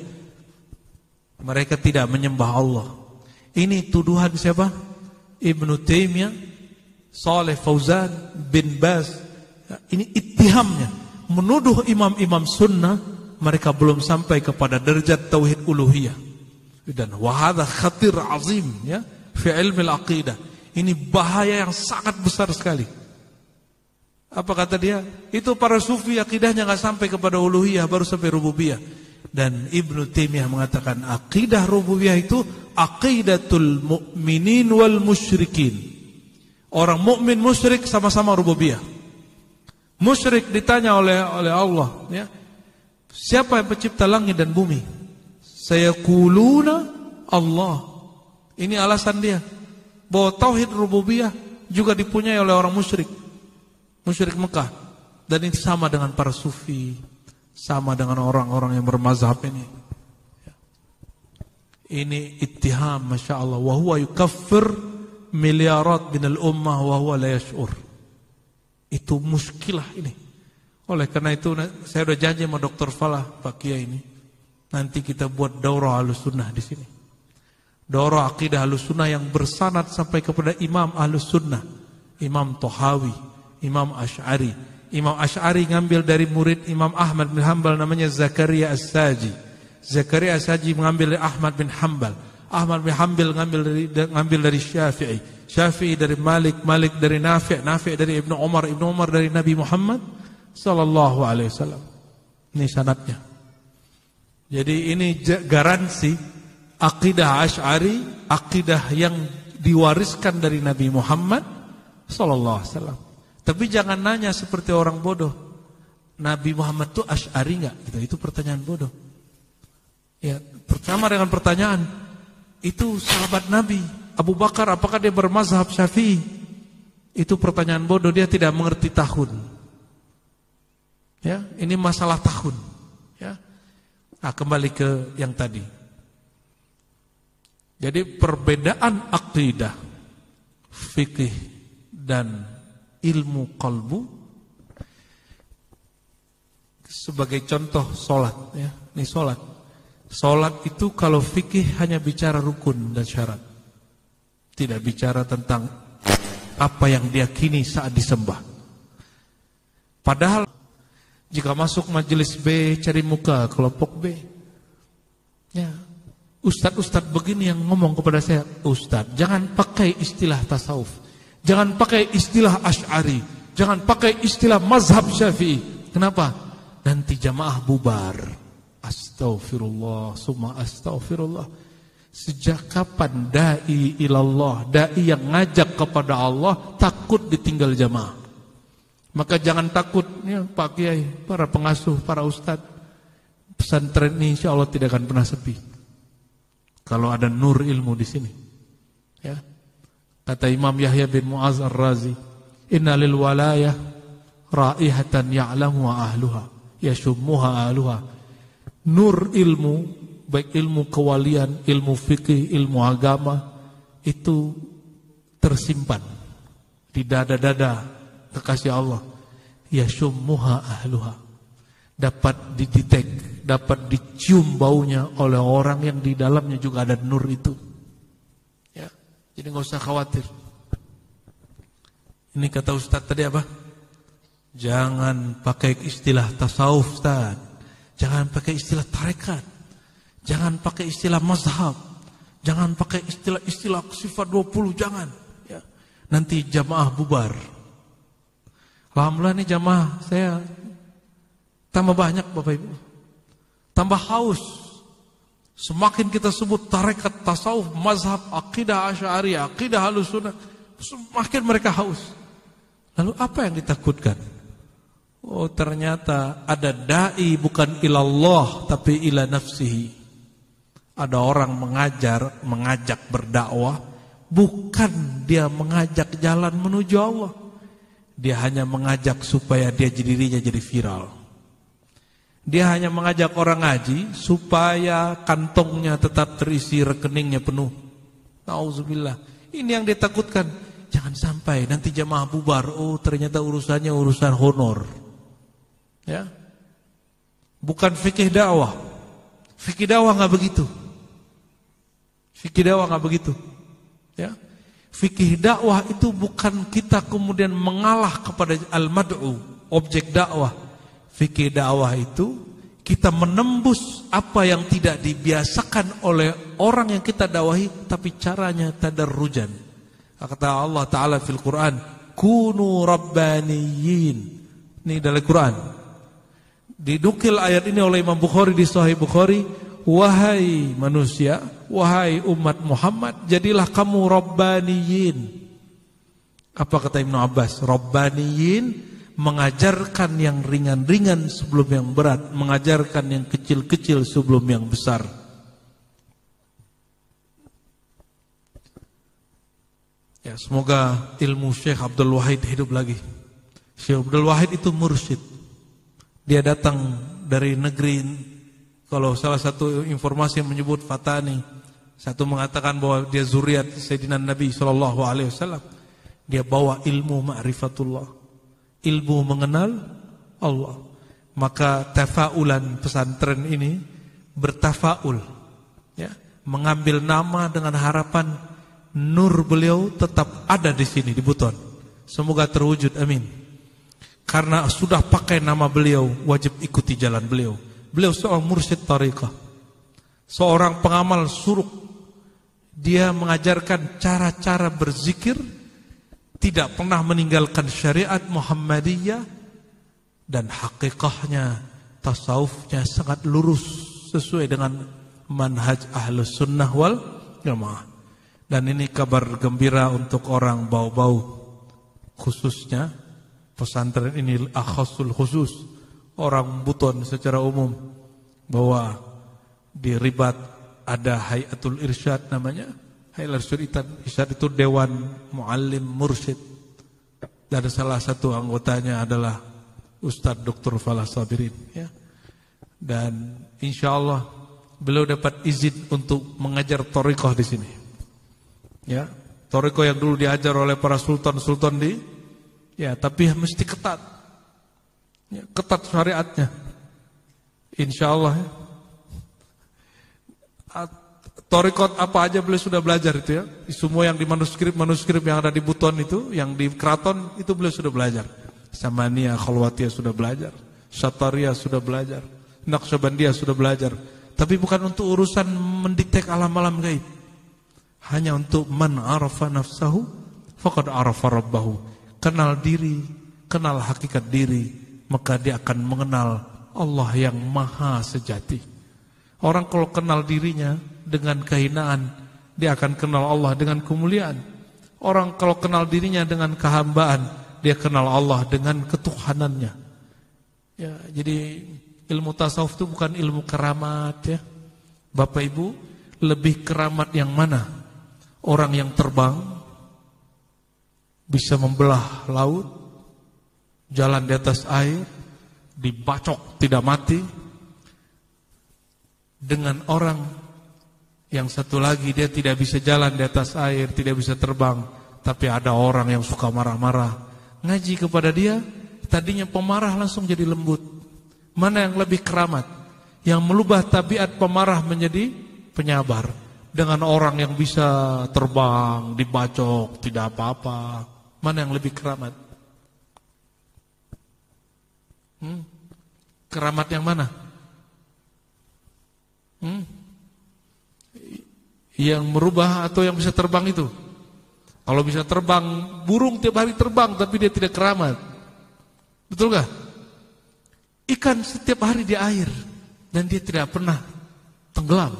Mereka tidak menyembah Allah. Ini tuduhan siapa? Ibnu Taimiyah, Shalih Fauzan, bin Baz. Ini ittihamnya, menuduh imam-imam sunnah mereka belum sampai kepada derajat tauhid uluhiyah. Dan wahada khatir azim ya fi ilmi al-aqidah. Ini bahaya yang sangat besar sekali. Apa kata dia? Itu para sufi akidahnya enggak sampai kepada uluhiyah, baru sampai rububiyah. Dan Ibnu Taimiyah mengatakan akidah rububiyah itu aqidatul mu'minin wal musyrikin. Orang mukmin musyrik sama-sama rububiyah. Musyrik ditanya oleh Allah, ya, siapa yang pencipta langit dan bumi? Sayaquluna Allah. Ini alasan dia bahwa tauhid rububiyah juga dipunyai oleh orang musyrik Mekah. Dan itu sama dengan para sufi, sama dengan orang-orang yang bermazhab ini. Ini ittiham, masya Allah. Wa huwa yukaffir miliarat minal ummah wa huwa la yash'ur. Itu muskilah ini. Oleh karena itu saya sudah janji sama Dr. Falah Pak Kiai ini, nanti kita buat daurah Ahlussunnah di sini. Daurah akidah Ahlussunnah yang bersanad sampai kepada Imam Ahlussunnah, Imam Thahawi, Imam Asy'ari. Imam Asy'ari ngambil dari murid Imam Ahmad bin Hanbal namanya Zakaria As-Saji. Zakaria As-Saji mengambil dari Ahmad bin Hanbal. Ahmad bin Hanbal ngambil dari Syafi'i. Syafi'i dari Malik, Malik dari Nafi', Nafi' dari Ibnu Umar, Ibnu Umar dari Nabi Muhammad sallallahu alaihi wasallam. Ini sanadnya. Jadi ini garansi akidah Asy'ari, akidah yang diwariskan dari Nabi Muhammad sallallahu alaihi wasallam. Tapi jangan nanya seperti orang bodoh, Nabi Muhammad itu Asy'ari enggak? Itu pertanyaan bodoh. Ya, pertama dengan pertanyaan, itu sahabat Nabi Abu Bakar, apakah dia bermazhab Syafi'i? Itu pertanyaan bodoh, dia tidak mengerti tahun. Ya, ini masalah tahun. Ya. Nah, kembali ke yang tadi. Jadi perbedaan akidah, fikih dan ilmu qalbu, sebagai contoh solat, ya. Ini solat. Solat itu kalau fikih hanya bicara rukun dan syarat, tidak bicara tentang apa yang diyakini saat disembah. Padahal jika masuk majelis B, cari muka kelompok B, ya, ustadz-ustadz begini yang ngomong kepada saya, ustadz jangan pakai istilah tasawuf, jangan pakai istilah Asy'ari, jangan pakai istilah mazhab Syafi'i. Kenapa? Nanti jamaah bubar. Astaghfirullah, summa astaghfirullah. Sejak kapan da'i ilallah, da'i yang ngajak kepada Allah takut ditinggal jamaah? Maka jangan takut ya, Pak Kiai, para pengasuh, para ustadz. Pesantren ini insya Allah tidak akan pernah sepi kalau ada nur ilmu di sini. Ya. Kata Imam Yahya bin Mu'az Ar-Razi, inna lil walayah raihatan ya'lamu ahluha yashummuha ahluha. Nur ilmu, baik ilmu kewalian, ilmu fikih, ilmu agama, itu tersimpan di dada-dada kekasih Allah. Yashummuha ahluha. Dapat didetek, dapat dicium baunya oleh orang yang di dalamnya juga ada nur itu. Ya, jadi nggak usah khawatir. Ini kata Ustaz tadi apa? Jangan pakai istilah tasawuf, Ustaz. Jangan pakai istilah tarekat. Jangan pakai istilah mazhab. Jangan pakai istilah sifat 20, jangan. Ya. Nanti jamaah bubar. Alhamdulillah nih jamaah saya tambah banyak Bapak Ibu. tambah haus. Semakin kita sebut tarekat, tasawuf, mazhab, akidah Asy'ariyah, akidah Ahlussunnah, semakin mereka haus. Lalu apa yang ditakutkan? Oh, ternyata ada dai bukan ilallah tapi ila nafsihi. Ada orang mengajak berdakwah, bukan dia mengajak jalan menuju Allah. Dia hanya mengajak supaya dirinya jadi viral. Dia hanya mengajak orang ngaji supaya kantongnya tetap terisi, rekeningnya penuh. Nauzubillah. Ini yang ditakutkan. Jangan sampai nanti jamaah bubar, oh ternyata urusannya urusan honor. Ya. Bukan fikih dakwah. Fikih dakwah enggak begitu. Fikih dakwah enggak begitu. Ya. Fikih dakwah itu bukan kita kemudian mengalah kepada al-mad'u, objek dakwah. Fikih dakwah itu kita menembus apa yang tidak dibiasakan oleh orang yang kita dakwahi, tapi caranya tadarrujan. Kata Allah Ta'ala fil Quran, kunu rabbaniyin. Ini dari Quran. Didukil ayat ini oleh Imam Bukhari di Sahih Bukhari, wahai manusia, wahai umat Muhammad, jadilah kamu rabbaniyin. Apa kata Ibnu Abbas? Rabbaniyin, mengajarkan yang ringan-ringan sebelum yang berat, mengajarkan yang kecil-kecil sebelum yang besar. Ya, semoga ilmu Syekh Abdul Wahid hidup lagi. Syekh Abdul Wahid itu mursyid. Dia datang dari negeri, kalau salah satu informasi yang menyebut Fatani, satu mengatakan bahwa dia zuriat Sayyidina Nabi SAW. Dia bawa ilmu ma'rifatullah, ilmu mengenal Allah. Maka tafaulan pesantren ini bertafaul, ya, mengambil nama dengan harapan nur beliau tetap ada di sini di Buton. Semoga terwujud, amin. Karena sudah pakai nama beliau, wajib ikuti jalan beliau. Beliau seorang mursyid tariqah, seorang pengamal suruk. Dia mengajarkan cara-cara berzikir, tidak pernah meninggalkan syariat Muhammadiyah, dan hakikahnya, tasawufnya sangat lurus sesuai dengan manhaj Ahlus Sunnah wal Jamaah. Dan ini kabar gembira untuk orang bau-bau, khususnya pesantren ini akhasul khusus, orang Buton secara umum, bahwa di Ribat ada Hayatul Irsyad namanya. Hayatul Irsyad itu Dewan Muallim Mursyid, dan salah satu anggotanya adalah Ustadz Dr. Falah Sabirin, ya. Dan insya Allah beliau dapat izin untuk mengajar thariqah di sini, ya. Thariqah yang dulu diajar oleh para sultan-sultan di, ya, tapi mesti ketat, ya, ketat syariatnya. Insya Allah, ya. Thariqat apa aja beliau sudah belajar itu, ya. Semua yang di manuskrip yang ada di Buton itu, yang di keraton itu beliau sudah belajar. Samaniyah, Khalwatiyah sudah belajar, Syatariyah sudah belajar, Naqsyabandiyah sudah belajar. Tapi bukan untuk urusan mendiktek alam-alam gaib. Hanya untuk man arafa nafsahu faqad arafa rabbahu. Kenal diri, kenal hakikat diri, maka dia akan mengenal Allah yang maha sejati. Orang kalau kenal dirinya dengan kehinaan, dia akan kenal Allah dengan kemuliaan. Orang kalau kenal dirinya dengan kehambaan, dia kenal Allah dengan ketuhanannya. Ya, jadi ilmu tasawuf itu bukan ilmu keramat, ya. Bapak Ibu, lebih keramat yang mana? Orang yang terbang, bisa membelah laut, jalan di atas air, dibacok tidak mati, dengan orang yang satu lagi dia tidak bisa jalan di atas air, tidak bisa terbang, tapi ada orang yang suka marah-marah. Ngaji kepada dia, tadinya pemarah langsung jadi lembut. Mana yang lebih keramat? Yang melubah tabiat pemarah menjadi penyabar, dengan orang yang bisa terbang, dibacok, tidak apa-apa. Mana yang lebih keramat? Keramat yang mana? Yang merubah atau yang bisa terbang itu? Kalau bisa terbang, burung tiap hari terbang tapi dia tidak keramat. Betul gak? Ikan setiap hari di air, dan dia tidak pernah tenggelam,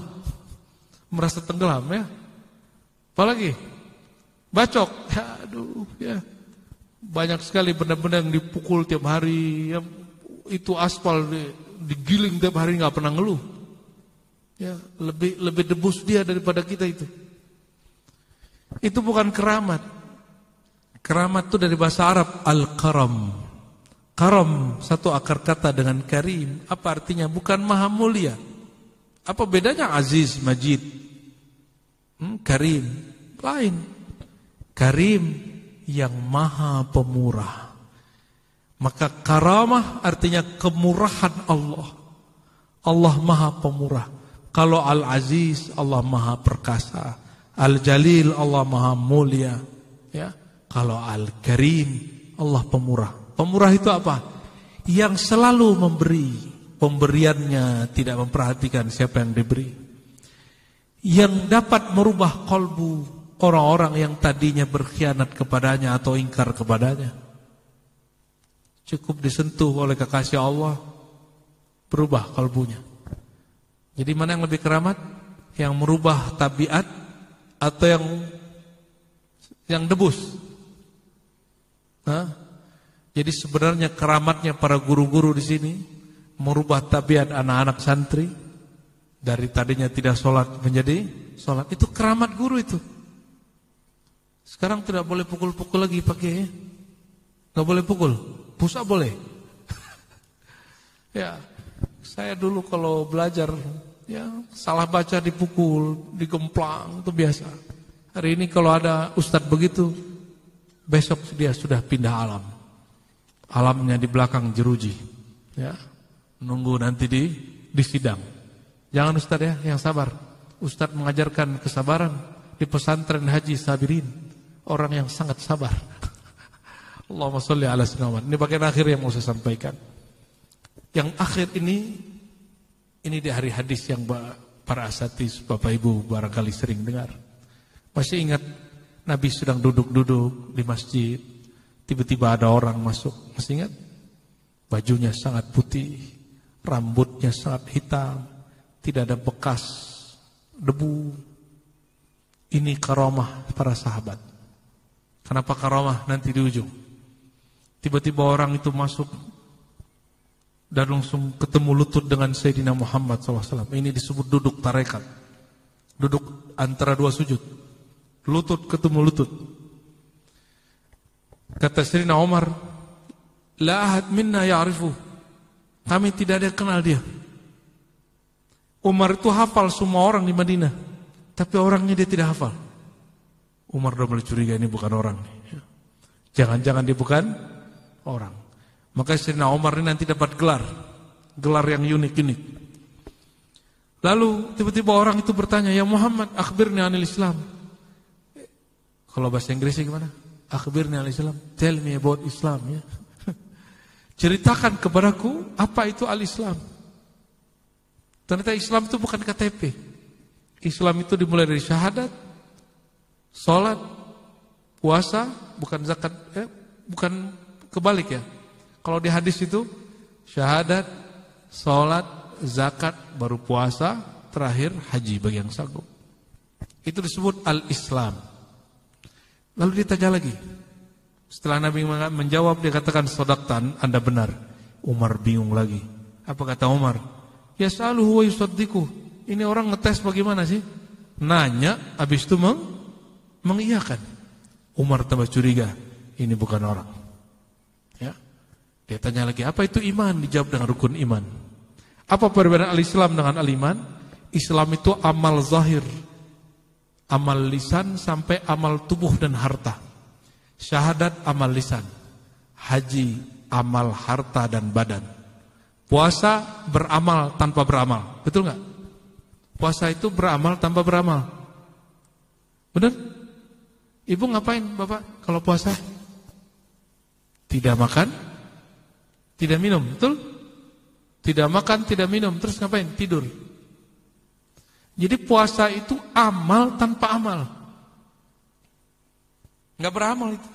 merasa tenggelam ya. Apalagi bacok, aduh ya, banyak sekali benda-benda yang dipukul tiap hari, ya, itu aspal digiling tiap hari nggak pernah ngeluh. Ya, lebih debus dia daripada kita itu. Itu bukan keramat. Keramat itu dari bahasa Arab al-karam. Karam satu akar kata dengan karim. Apa artinya? Bukan maha mulia. Apa bedanya aziz, majid? Karim lain. Karim yang maha pemurah. Maka karamah artinya kemurahan Allah. Allah maha pemurah. Kalau al-aziz, Allah maha perkasa. Al-jalil, Allah maha mulia. Ya. Kalau al-karim, Allah pemurah. Pemurah itu apa? Yang selalu memberi. Pemberiannya tidak memperhatikan siapa yang diberi. Yang dapat merubah kalbu orang-orang yang tadinya berkhianat kepadanya atau ingkar kepadanya. Cukup disentuh oleh kekasih Allah, berubah kalbunya. Jadi mana yang lebih keramat? Yang merubah tabiat atau yang debus? Jadi sebenarnya keramatnya para guru-guru di sini merubah tabiat anak-anak santri dari tadinya tidak sholat menjadi sholat. Itu keramat guru itu. Sekarang tidak boleh pukul-pukul lagi pakai, nggak boleh pukul, push up boleh. Ya, saya dulu kalau belajar, ya salah baca dipukul, digemplang, itu biasa. Hari ini kalau ada ustadz begitu, besok dia sudah pindah alam. Alamnya di belakang jeruji, ya, nunggu nanti di sidang. Jangan ustadz ya, yang sabar. Ustadz mengajarkan kesabaran di pesantren Haji Sabirin, orang yang sangat sabar. Allahumma sholli ala sayyidina. Ini bagian akhir yang mau saya sampaikan. Yang akhir ini di hari hadis yang para asatidz Bapak Ibu barangkali sering dengar. Masih ingat Nabi sedang duduk-duduk di masjid, tiba-tiba ada orang masuk. Masih ingat? Bajunya sangat putih, rambutnya sangat hitam, tidak ada bekas debu. Ini karamah para sahabat. Kenapa karamah? Nanti di ujung. Tiba-tiba orang itu masuk dan langsung ketemu lutut dengan Sayyidina Muhammad SAW. Ini disebut duduk tarekat. Duduk antara dua sujud. Lutut ketemu lutut. Kata Sayyidina Umar, la ahad minna ya'rifu. Kami tidak ada yang kenal dia. Umar itu hafal semua orang di Madinah, tapi orangnya dia tidak hafal. Umar udah mulai curiga, ini bukan orang. Jangan-jangan dia bukan orang. Maka Sayyidina Umar ini nanti dapat gelar yang unik-unik. Lalu tiba-tiba orang itu bertanya, ya Muhammad, akhbirni anil Islam. Kalau bahasa Inggrisnya gimana? Akhbirni anil Islam. Tell me about Islam, ya. Ceritakan kepadaku apa itu al-Islam. Ternyata Islam itu bukan KTP. Islam itu dimulai dari syahadat, sholat, puasa, bukan zakat, bukan kebalik ya. Kalau di hadis itu syahadat, sholat, zakat, baru puasa, terakhir haji bagi yang sanggup. Itu disebut al-Islam. Lalu ditanya lagi. Setelah Nabi menjawab, dia katakan, sodaktan, Anda benar. Umar bingung lagi. Apa kata Umar? Yas'aluhu wa yusaddiquh. Ini orang ngetes bagaimana sih? Nanya, habis itu mengiyakan. Umar tambah curiga, ini bukan orang. Ya. Dia tanya lagi, apa itu iman? Dijawab dengan rukun iman. Apa perbedaan al-Islam dengan al-iman? Islam itu amal zahir, amal lisan sampai amal tubuh dan harta. Syahadat amal lisan, haji amal harta dan badan. Puasa beramal tanpa beramal. Betul nggak? Puasa itu beramal tanpa beramal. Benar? Ibu ngapain Bapak kalau puasa? Tidak makan, tidak minum, betul? Tidak makan, tidak minum, terus ngapain? Tidur. Jadi puasa itu amal tanpa amal. Enggak beramal itu.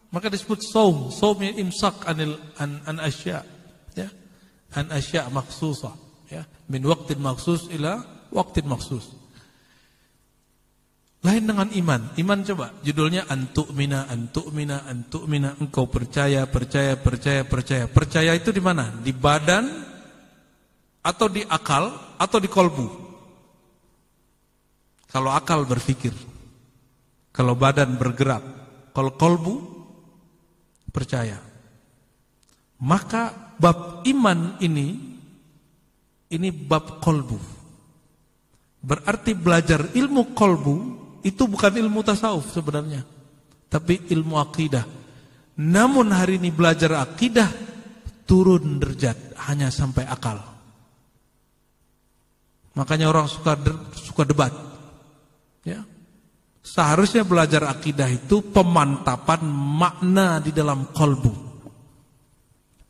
Maka disebut saum. Saumnya imsak an asya, ya. An asya makhsusah, ya. Min waqtin maksus ila waqtin maksus. Lain dengan iman. Iman coba judulnya antu'mina. Engkau percaya. Percaya itu di mana? Di badan atau di akal atau di kolbu? Kalau akal berpikir, kalau badan bergerak, kalau kolbu percaya. Maka bab iman ini bab kolbu. Berarti belajar ilmu kolbu itu bukan ilmu tasawuf sebenarnya, tapi ilmu akidah. Namun hari ini belajar akidah turun derajat hanya sampai akal. Makanya orang suka debat. Ya. Seharusnya belajar akidah itu pemantapan makna di dalam kolbu.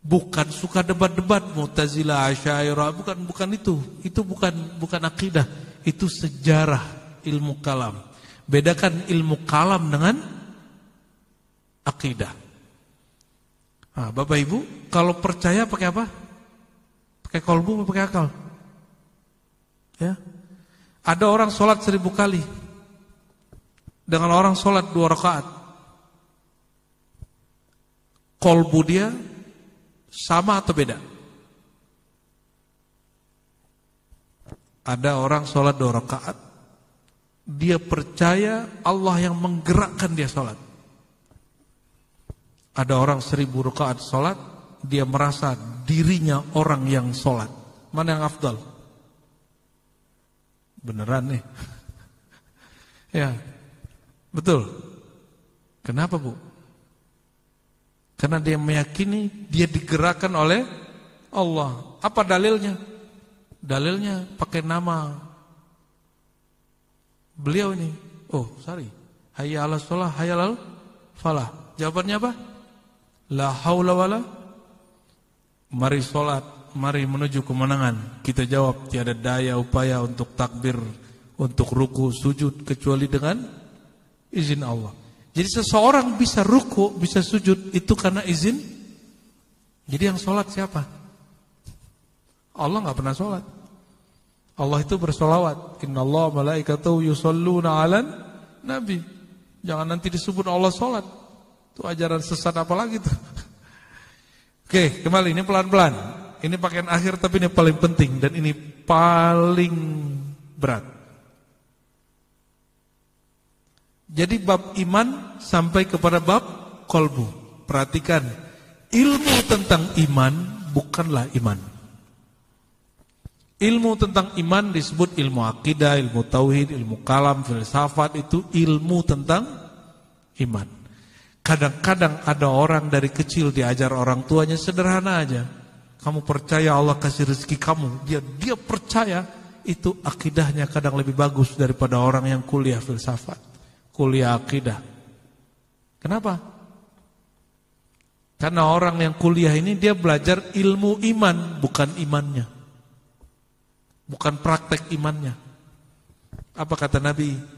Bukan suka debat-debat Mu'tazilah, Asy'ariyah, bukan itu. Itu bukan akidah, itu sejarah ilmu kalam. Bedakan ilmu kalam dengan akidah. Nah, Bapak Ibu, kalau percaya pakai apa? Pakai kolbu atau pakai akal? Ya. Ada orang sholat 1000 kali dengan orang sholat 2 rakaat. Kolbu dia sama atau beda? Ada orang sholat 2 rakaat, dia percaya Allah yang menggerakkan dia sholat. Ada orang 1000 rakaat sholat, dia merasa dirinya orang yang sholat. Mana yang afdal? Beneran nih. Ya, betul. Kenapa, Bu? Karena dia meyakini dia digerakkan oleh Allah. Apa dalilnya? Dalilnya pakai nama beliau ini. Oh, sorry. Hayya 'alas shalah, hayya 'alal falah. Jawabannya apa? La haula wala. Mari salat, mari menuju kemenangan. Kita jawab tiada daya upaya untuk takbir, untuk ruku, sujud kecuali dengan izin Allah. Jadi seseorang bisa ruku, bisa sujud itu karena izin. Jadi yang sholat siapa? Allah nggak pernah sholat. Allah itu bersolawat. Innallaha malaikatahu yusholluna 'alan nabi. Jangan nanti disebut Allah sholat. Itu ajaran sesat apa lagi tuh? Oke, kembali ini pelan-pelan. Ini pakaian akhir tapi ini paling penting dan ini paling berat. Jadi bab iman sampai kepada bab kolbu. Perhatikan, ilmu tentang iman bukanlah iman. Ilmu tentang iman disebut ilmu akidah, ilmu tauhid, ilmu kalam, filsafat, itu ilmu tentang iman. Kadang-kadang ada orang dari kecil diajar orang tuanya sederhana aja. Kamu percaya Allah kasih rezeki kamu, dia percaya, itu akidahnya kadang lebih bagus daripada orang yang kuliah filsafat, kuliah akidah. Kenapa? Karena orang yang kuliah ini dia belajar ilmu iman, bukan imannya, bukan praktek imannya. Apa kata Nabi?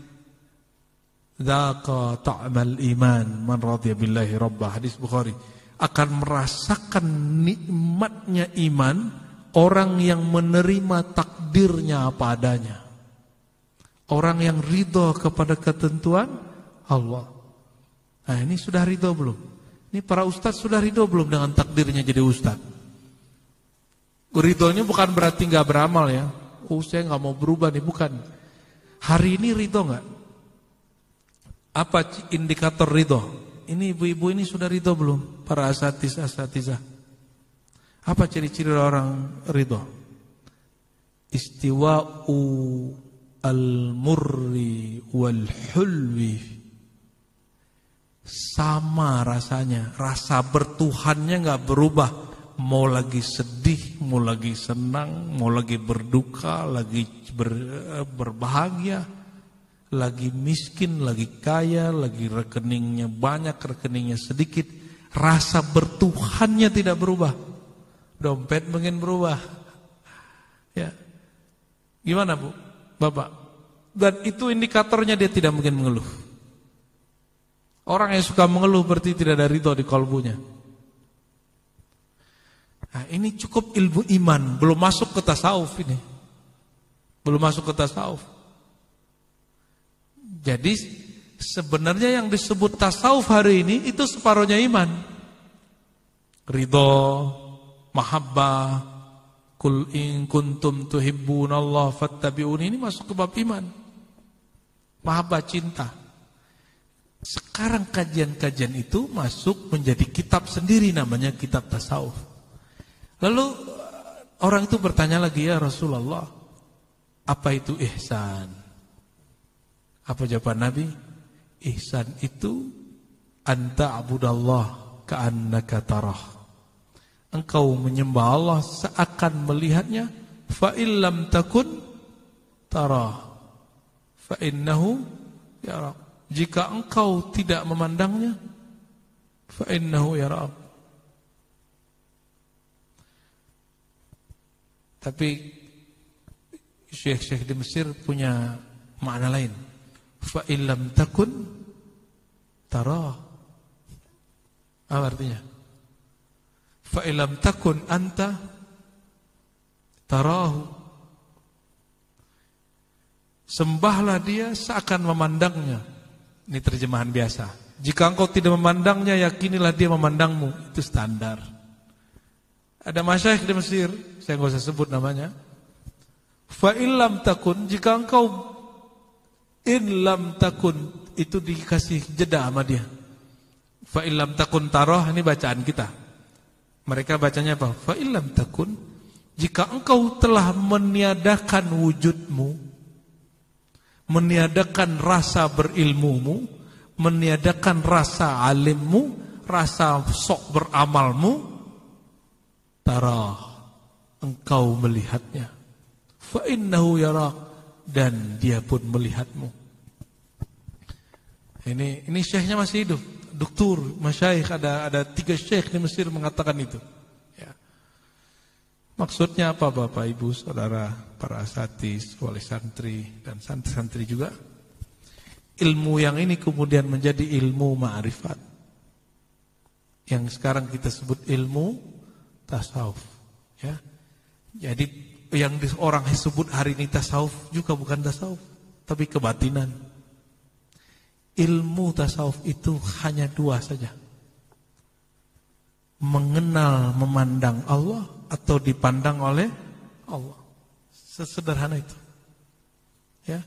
Dzaqa ta'mal iman man radhiya billahi rabbah, hadis Bukhari. Akan merasakan nikmatnya iman orang yang menerima takdirnya apa adanya, orang yang ridho kepada ketentuan Allah. Nah, ini sudah ridho belum? Ini para ustadz sudah ridho belum dengan takdirnya jadi ustadz? Ridhonya bukan berarti nggak beramal ya. Oh, saya nggak mau berubah nih, bukan. Hari ini ridho nggak? Apa indikator ridho? Ini ibu-ibu ini sudah ridho belum? Para asatizah. Apa ciri-ciri orang ridho? Istiwa'u al-murri wal-hulwi. Sama rasanya, rasa bertuhannya nggak berubah. Mau lagi sedih, mau lagi senang, mau lagi berduka, lagi berbahagia, lagi miskin, lagi kaya, lagi rekeningnya banyak, rekeningnya sedikit, rasa bertuhannya tidak berubah. Dompet mungkin berubah. Ya. Gimana, Bu? Bapak? Dan itu indikatornya dia tidak mungkin mengeluh. Orang yang suka mengeluh berarti tidak ada ridho di kalbunya. Nah, ini cukup ilmu iman, belum masuk ke tasawuf ini. belum masuk ke tasawuf. Jadi sebenarnya yang disebut tasawuf hari ini itu separuhnya iman. Ridho, mahabbah, kul in kuntum tuhibbunallah fattabi'uni, ini masuk ke bab iman. Mahabbah, cinta. Sekarang kajian-kajian itu masuk menjadi kitab sendiri, namanya kitab tasawuf. Lalu orang itu bertanya lagi, ya Rasulullah, apa itu ihsan? Apa jawaban Nabi? Ihsan itu anta abudallah ka'annaka tarah. Engkau menyembah Allah seakan melihatnya. Fa illam takun tarah fa innahu yara. Jika engkau tidak memandangnya, fa innahu yara. Tapi syekh-syekh di Mesir punya makna lain. Fa illam takun tarah. Apa artinya? Fa illam takun anta tarahu. Sembahlah dia seakan memandangnya. Ini terjemahan biasa. Jika engkau tidak memandangnya, yakinilah dia memandangmu. Itu standar. Ada masyayikh di Mesir, saya enggak usah sebut namanya. Fa illam takun, jika engkau in lam takun, itu dikasih jeda sama dia. Fa illam takun tarah, ini bacaan kita. Mereka bacanya apa? Fa illam takun, jika engkau telah meniadakan wujudmu, meniadakan rasa berilmumu, meniadakan rasa alimmu, rasa sok beramalmu, tarah, engkau melihatnya. Fa innahu yarak, dan dia pun melihatmu. Ini syekhnya masih hidup. Doktor, masyayikh, ada 3 syekh di Mesir mengatakan itu. Ya. Maksudnya apa Bapak Ibu Saudara, para asatidz, wali santri dan santri-santri juga? Ilmu yang ini kemudian menjadi ilmu ma'rifat. Yang sekarang kita sebut ilmu tasawuf. Ya. Jadi yang orang sebut hari ini tasawuf juga bukan tasawuf, tapi kebatinan. Ilmu tasawuf itu hanya 2 saja. Mengenal, memandang Allah atau dipandang oleh Allah. Sesederhana itu. Ya.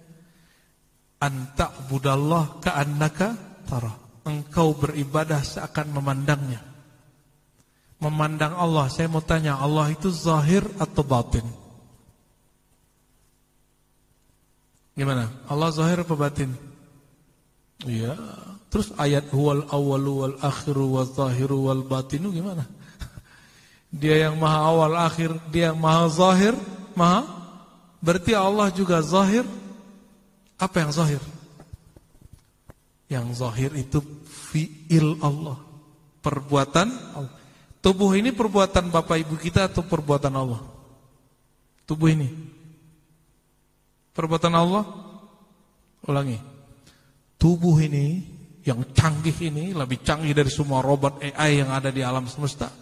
Anta budallah ka'annaka tarah. Engkau beribadah seakan memandangnya. Memandang Allah, saya mau tanya, Allah itu zahir atau batin? Gimana? Allah zahir apa batin? Iya. Terus ayat huwal awwalu wal akhiru wal zahiru wal batinu gimana? Dia yang maha awal akhir, dia yang maha zahir, maha. Berarti Allah juga zahir. Apa yang zahir? Yang zahir itu fi'il Allah, perbuatan Allah. Tubuh ini perbuatan Bapak Ibu kita atau perbuatan Allah? Tubuh ini perbuatan Allah. Ulangi. Tubuh ini yang canggih ini, lebih canggih dari semua robot AI yang ada di alam semesta.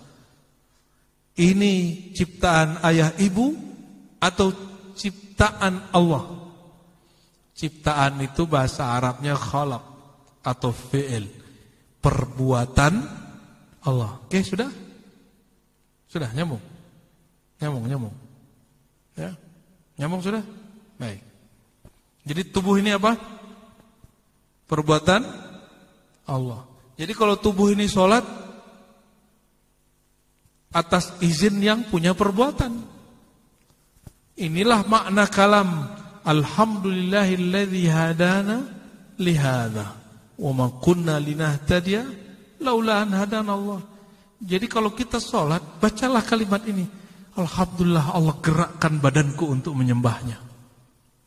Ini ciptaan ayah ibu atau ciptaan Allah? Ciptaan itu bahasa Arabnya khalaq atau fi'il, perbuatan Allah. Oke, sudah? Sudah, nyambung? Nyambung. Ya, nyambung sudah? Baik. Jadi tubuh ini apa? Perbuatan Allah. Jadi kalau tubuh ini sholat atas izin yang punya perbuatan. Inilah makna kalam alhamdulillahilladzi hadana lihada wa ma kunna linahtadiya laula an hadana Allah. Jadi kalau kita sholat, bacalah kalimat ini. Alhamdulillah Allah gerakkan badanku untuk menyembahnya.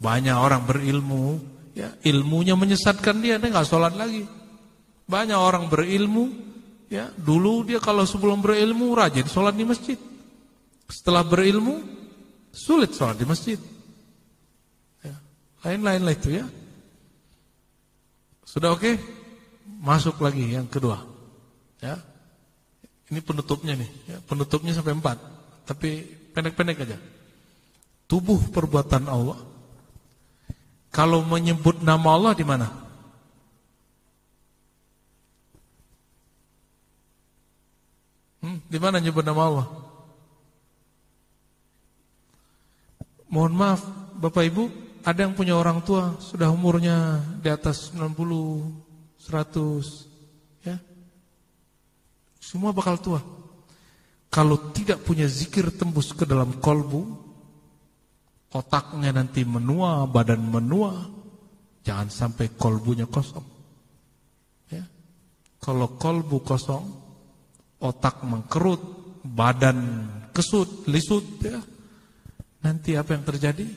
Banyak orang berilmu, ya, ilmunya menyesatkan dia nggak sholat lagi. Banyak orang berilmu, ya, dulu dia kalau sebelum berilmu rajin sholat di masjid. Setelah berilmu sulit sholat di masjid. Ya, lain-lain lah itu ya. Sudah oke? Masuk lagi yang kedua. Ya, ini penutupnya nih. Ya, penutupnya sampai 4, tapi pendek-pendek aja. Tubuh perbuatan Allah. Kalau menyebut nama Allah di mana? Di mana nyebut nama Allah? Mohon maaf, Bapak Ibu, ada yang punya orang tua sudah umurnya di atas 90, 100, ya. Semua bakal tua. Kalau tidak punya zikir tembus ke dalam kolbu, otaknya nanti menua, badan menua. Jangan sampai kolbunya kosong. Ya. Kalau kolbu kosong, otak mengkerut, badan kesut, lisut, ya. Nanti apa yang terjadi?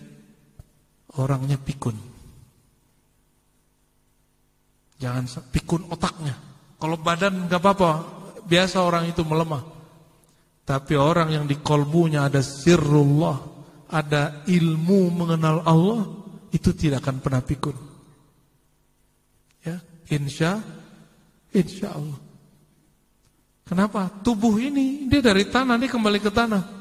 Orangnya pikun. Jangan pikun otaknya. Kalau badan gak apa-apa, biasa orang itu melemah. Tapi orang yang di kolbunya ada sirrullah, ada ilmu mengenal Allah, itu tidak akan pernah pikun. Ya, insya Allah. Kenapa? Tubuh ini dia dari tanah, dia kembali ke tanah.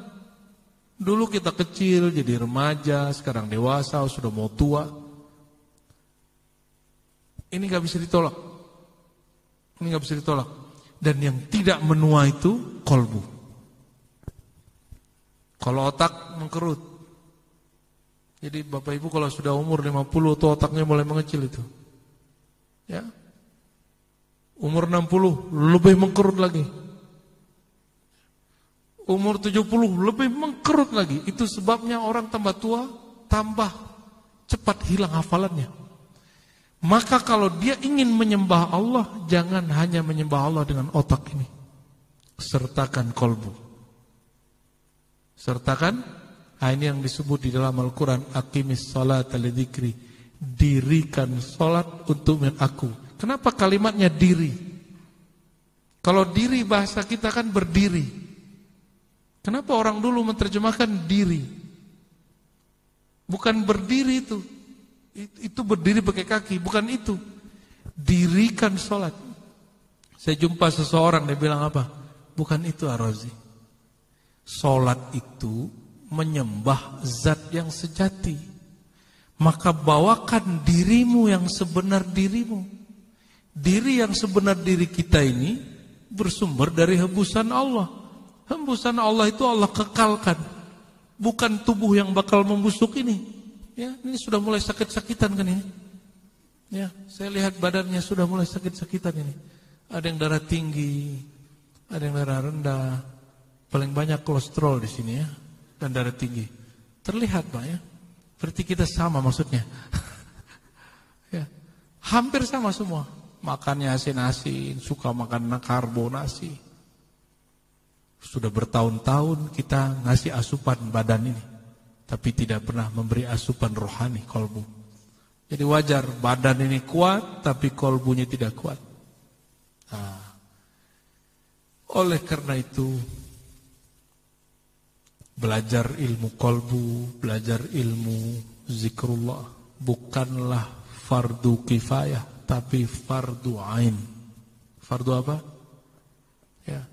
Dulu kita kecil, jadi remaja, sekarang dewasa, sudah mau tua. Ini gak bisa ditolak. Ini gak bisa ditolak. Dan yang tidak menua itu kolbu. Kalau otak mengkerut. Jadi Bapak Ibu kalau sudah umur 50 tuh otaknya mulai mengecil itu. Ya. Umur 60 lebih mengkerut lagi. Umur 70 lebih mengkerut lagi. Itu sebabnya orang tambah tua, tambah cepat hilang hafalannya. Maka kalau dia ingin menyembah Allah, jangan hanya menyembah Allah dengan otak ini. Sertakan kolbu. Sertakan, ini yang disebut di dalam Al-Quran, aqimis salata lidzikri. Dirikan salat untuk aku. Kenapa kalimatnya diri? Kalau diri bahasa kita kan berdiri. Kenapa orang dulu menerjemahkan diri? Bukan berdiri itu. Itu berdiri pakai kaki, bukan itu. Dirikan sholat. Saya jumpa seseorang, dia bilang apa? Bukan itu Ar-Razi. Sholat itu menyembah zat yang sejati. Maka bawakan dirimu yang sebenar dirimu. Diri yang sebenar diri kita ini bersumber dari hembusan Allah. Hembusan Allah itu Allah kekalkan. Bukan tubuh yang bakal membusuk ini. Ya, ini sudah mulai sakit-sakitan kan ini. Ya, saya lihat badannya sudah mulai sakit-sakitan ini. Ada yang darah tinggi, ada yang darah rendah. Paling banyak kolesterol di sini ya, dan darah tinggi. Terlihat Pak ya. Berarti kita sama maksudnya. Ya, hampir sama semua. Makannya asin-asin, suka makan karbo nasi. Sudah bertahun-tahun kita ngasih asupan badan ini, tapi tidak pernah memberi asupan rohani kolbu. Jadi wajar badan ini kuat, tapi kolbunya tidak kuat. Nah, oleh karena itu, belajar ilmu kolbu, belajar ilmu zikrullah, bukanlah fardu kifayah, tapi fardu ain. Fardu apa? Ya.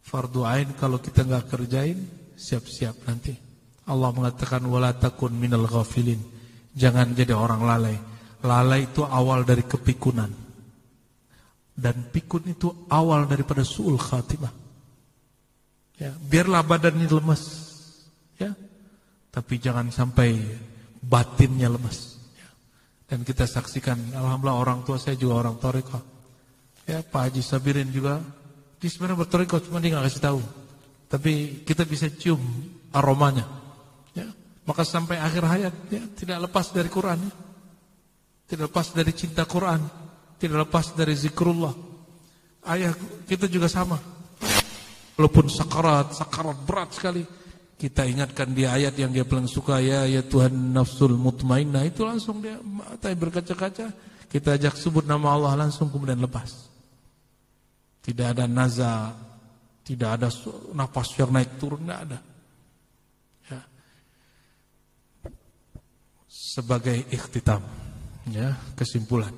Fardu ain kalau kita nggak kerjain, siap-siap nanti. Allah mengatakan wala takun minal ghafilin. Jangan jadi orang lalai. Lalai itu awal dari kepikunan. Dan pikun itu awal daripada su'ul khatimah. Ya, biarlah badan ini lemas. Ya. Tapi jangan sampai batinnya lemas. Ya. Dan kita saksikan, alhamdulillah orang tua saya juga orang thariqah. Ya, Pak Haji Sabirin juga. Dia sebenarnya bertoriko, cuma dia nggak kasih tahu. Tapi kita bisa cium aromanya. Ya. Maka sampai akhir hayat, ya, tidak lepas dari Quran. Ya. Tidak lepas dari cinta Quran. Tidak lepas dari zikrullah. Ayah kita juga sama. Walaupun sakarat berat sekali. Kita ingatkan dia ayat yang dia paling suka. Ya Tuhan nafsul mutmainnah. Itu langsung dia mata berkaca-kaca. Kita ajak sebut nama Allah langsung kemudian lepas. Tidak ada naza, tidak ada nafas yang naik turun, tidak ada. Ya. Sebagai ikhtitam, ya, kesimpulan.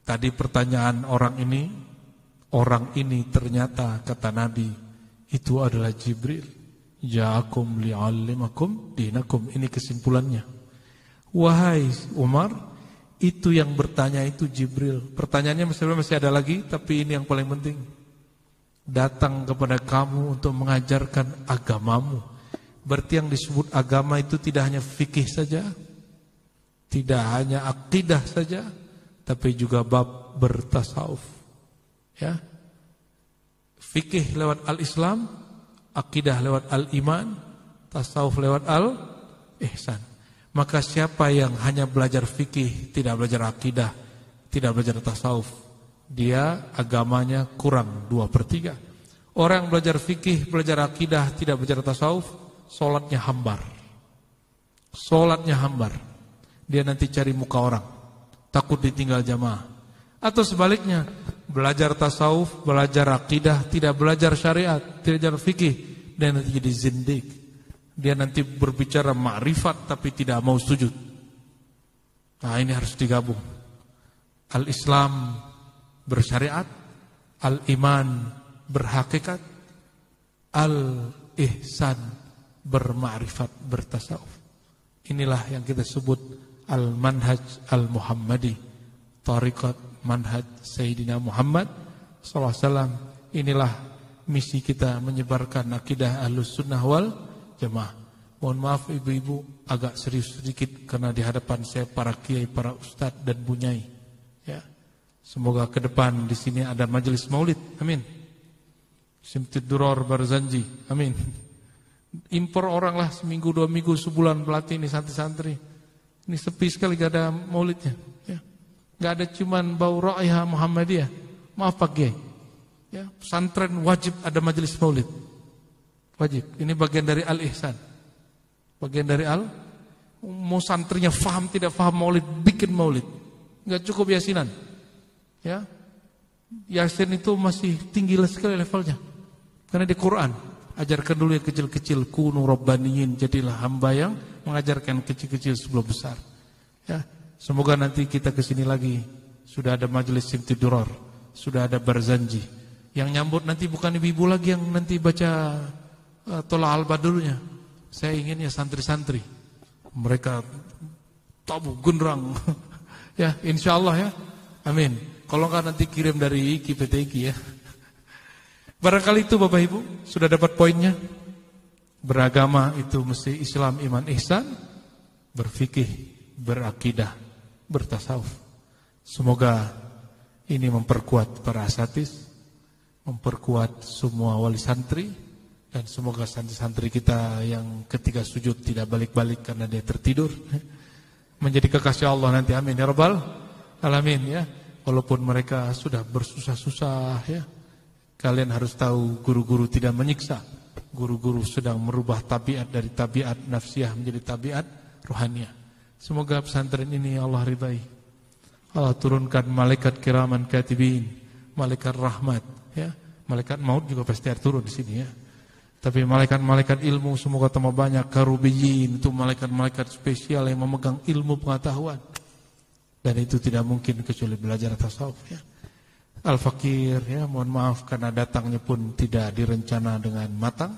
Tadi pertanyaan orang ini ternyata kata Nabi itu adalah Jibril. Ja'akum li'allimakum dinakum. Ini kesimpulannya. Wahai Umar, Itu yang bertanya itu Jibril. Pertanyaannya masih ada lagi, tapi ini yang paling penting. Datang kepada kamu untuk mengajarkan agamamu. Berarti yang disebut agama itu tidak hanya fikih saja, tidak hanya akidah saja, tapi juga bab bertasawuf. Ya. Fikih lewat al-Islam, akidah lewat al-iman, tasawuf lewat al-ihsan. Maka siapa yang hanya belajar fikih, tidak belajar akidah, tidak belajar tasawuf, dia agamanya kurang 2/3. Orang yang belajar fikih, belajar akidah, tidak belajar tasawuf, sholatnya hambar. Sholatnya hambar. Dia nanti cari muka orang, takut ditinggal jamaah. Atau sebaliknya, belajar tasawuf, belajar akidah, tidak belajar syariat, tidak belajar fikih, dan nanti jadi zindik. Dia nanti berbicara ma'rifat tapi tidak mau sujud. Nah, ini harus digabung. Al-Islam bersyariat, al-iman berhakikat, al-ihsan berma'rifat, bertasawuf. Inilah yang kita sebut al-manhaj al-Muhammadi, tariqat manhaj Sayyidina Muhammad SAW. Inilah misi kita, menyebarkan akidah Ahlus Sunnah wal Jamaah. Mohon maaf ibu-ibu, agak serius sedikit karena di hadapan saya para kiai, para ustadz dan bunyai. Ya, semoga ke depan di sini ada majelis maulid. Amin. Simtid Duror Barzanji. Amin. Impor orang lah seminggu, 2 minggu, sebulan pelatih ini santri-santri. Ini sepi sekali gak ada maulidnya. Ya, gak ada cuman bau Ra'ihah Muhammadiyah. Maaf Pak Kiai. Ya, pesantren wajib ada majelis maulid. Wajib. Ini bagian dari al-ihsan. Bagian dari mau santrinya faham tidak faham maulid, bikin maulid. Enggak cukup yasinan. Ya. Yasin itu masih tinggi sekali levelnya. Karena di Quran, ajarkan dulu yang kecil-kecil, kunu rabbaniyin, jadilah hamba yang mengajarkan kecil-kecil sebelum besar. Ya. Semoga nanti kita ke sini lagi sudah ada majelis Simtid Duror, sudah ada Barzanji. Yang nyambut nanti bukan ibu-ibu lagi yang nanti baca Tola al-Badurnya. Saya ingin ya santri-santri. Mereka tabu genderang. Ya, insyaallah ya. Amin. Kalau enggak nanti kirim dari IKI ya. Barangkali itu Bapak Ibu sudah dapat poinnya. Beragama itu mesti Islam, iman, ihsan, berfikih, berakidah, bertasawuf. Semoga ini memperkuat para asatidz, memperkuat semua wali santri. Dan semoga santri-santri kita yang ketika sujud tidak balik-balik karena dia tertidur menjadi kekasih Allah nanti, amin ya rabbal alamin ya. Walaupun mereka sudah bersusah-susah ya, kalian harus tahu guru-guru tidak menyiksa. Guru-guru sedang merubah tabiat dari tabiat nafsiyah menjadi tabiat rohaniah. Semoga pesantren ini Allah ridai. Allah turunkan malaikat kiraman katibin, malaikat rahmat ya. Malaikat maut juga pasti turun di sini ya. Tapi malaikat-malaikat ilmu semoga tambah banyak. Karubiyin itu malaikat-malaikat spesial yang memegang ilmu pengetahuan. Dan itu tidak mungkin kecuali belajar tasawuf ya. Al-Fakir ya, mohon maaf karena datangnya pun tidak direncana dengan matang.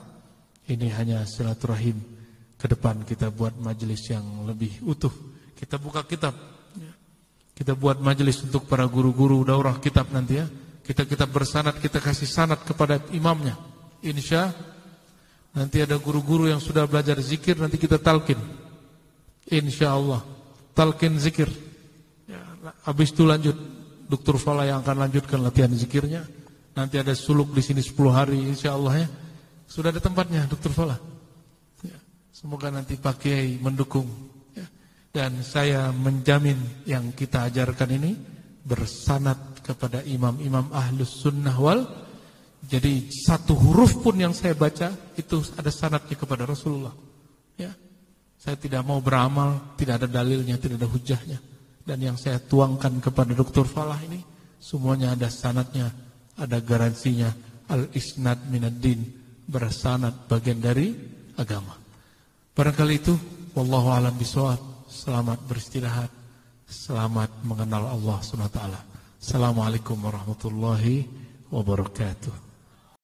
Ini hanya silaturahim. Ke depan kita buat majelis yang lebih utuh. Kita buka kitab ya. Kita buat majelis untuk para guru-guru daurah kitab nanti ya. Kita bersanad, kita kasih sanad kepada imamnya. Insya nanti ada guru-guru yang sudah belajar zikir, nanti kita talqin. InsyaAllah talqin zikir ya, habis itu lanjut Dr. Fala yang akan lanjutkan latihan zikirnya. Nanti ada suluk di sini 10 hari insyaallah ya. Sudah ada tempatnya Dr. Fala ya. Semoga nanti Pak Kiai mendukung ya. Dan saya menjamin yang kita ajarkan ini bersanad kepada imam-imam Ahlus Sunnah wal. Jadi satu huruf pun yang saya baca itu ada sanadnya kepada Rasulullah. Ya, saya tidak mau beramal, tidak ada dalilnya, tidak ada hujahnya. Dan yang saya tuangkan kepada Dr. Falah ini semuanya ada sanadnya, ada garansinya. Al-isnad minad-din, bersanad bagian dari agama. Barangkali itu, wallahu a'lam bishawab. Selamat beristirahat, selamat mengenal Allah Subhanahu wa taala. Assalamualaikum warahmatullahi wabarakatuh.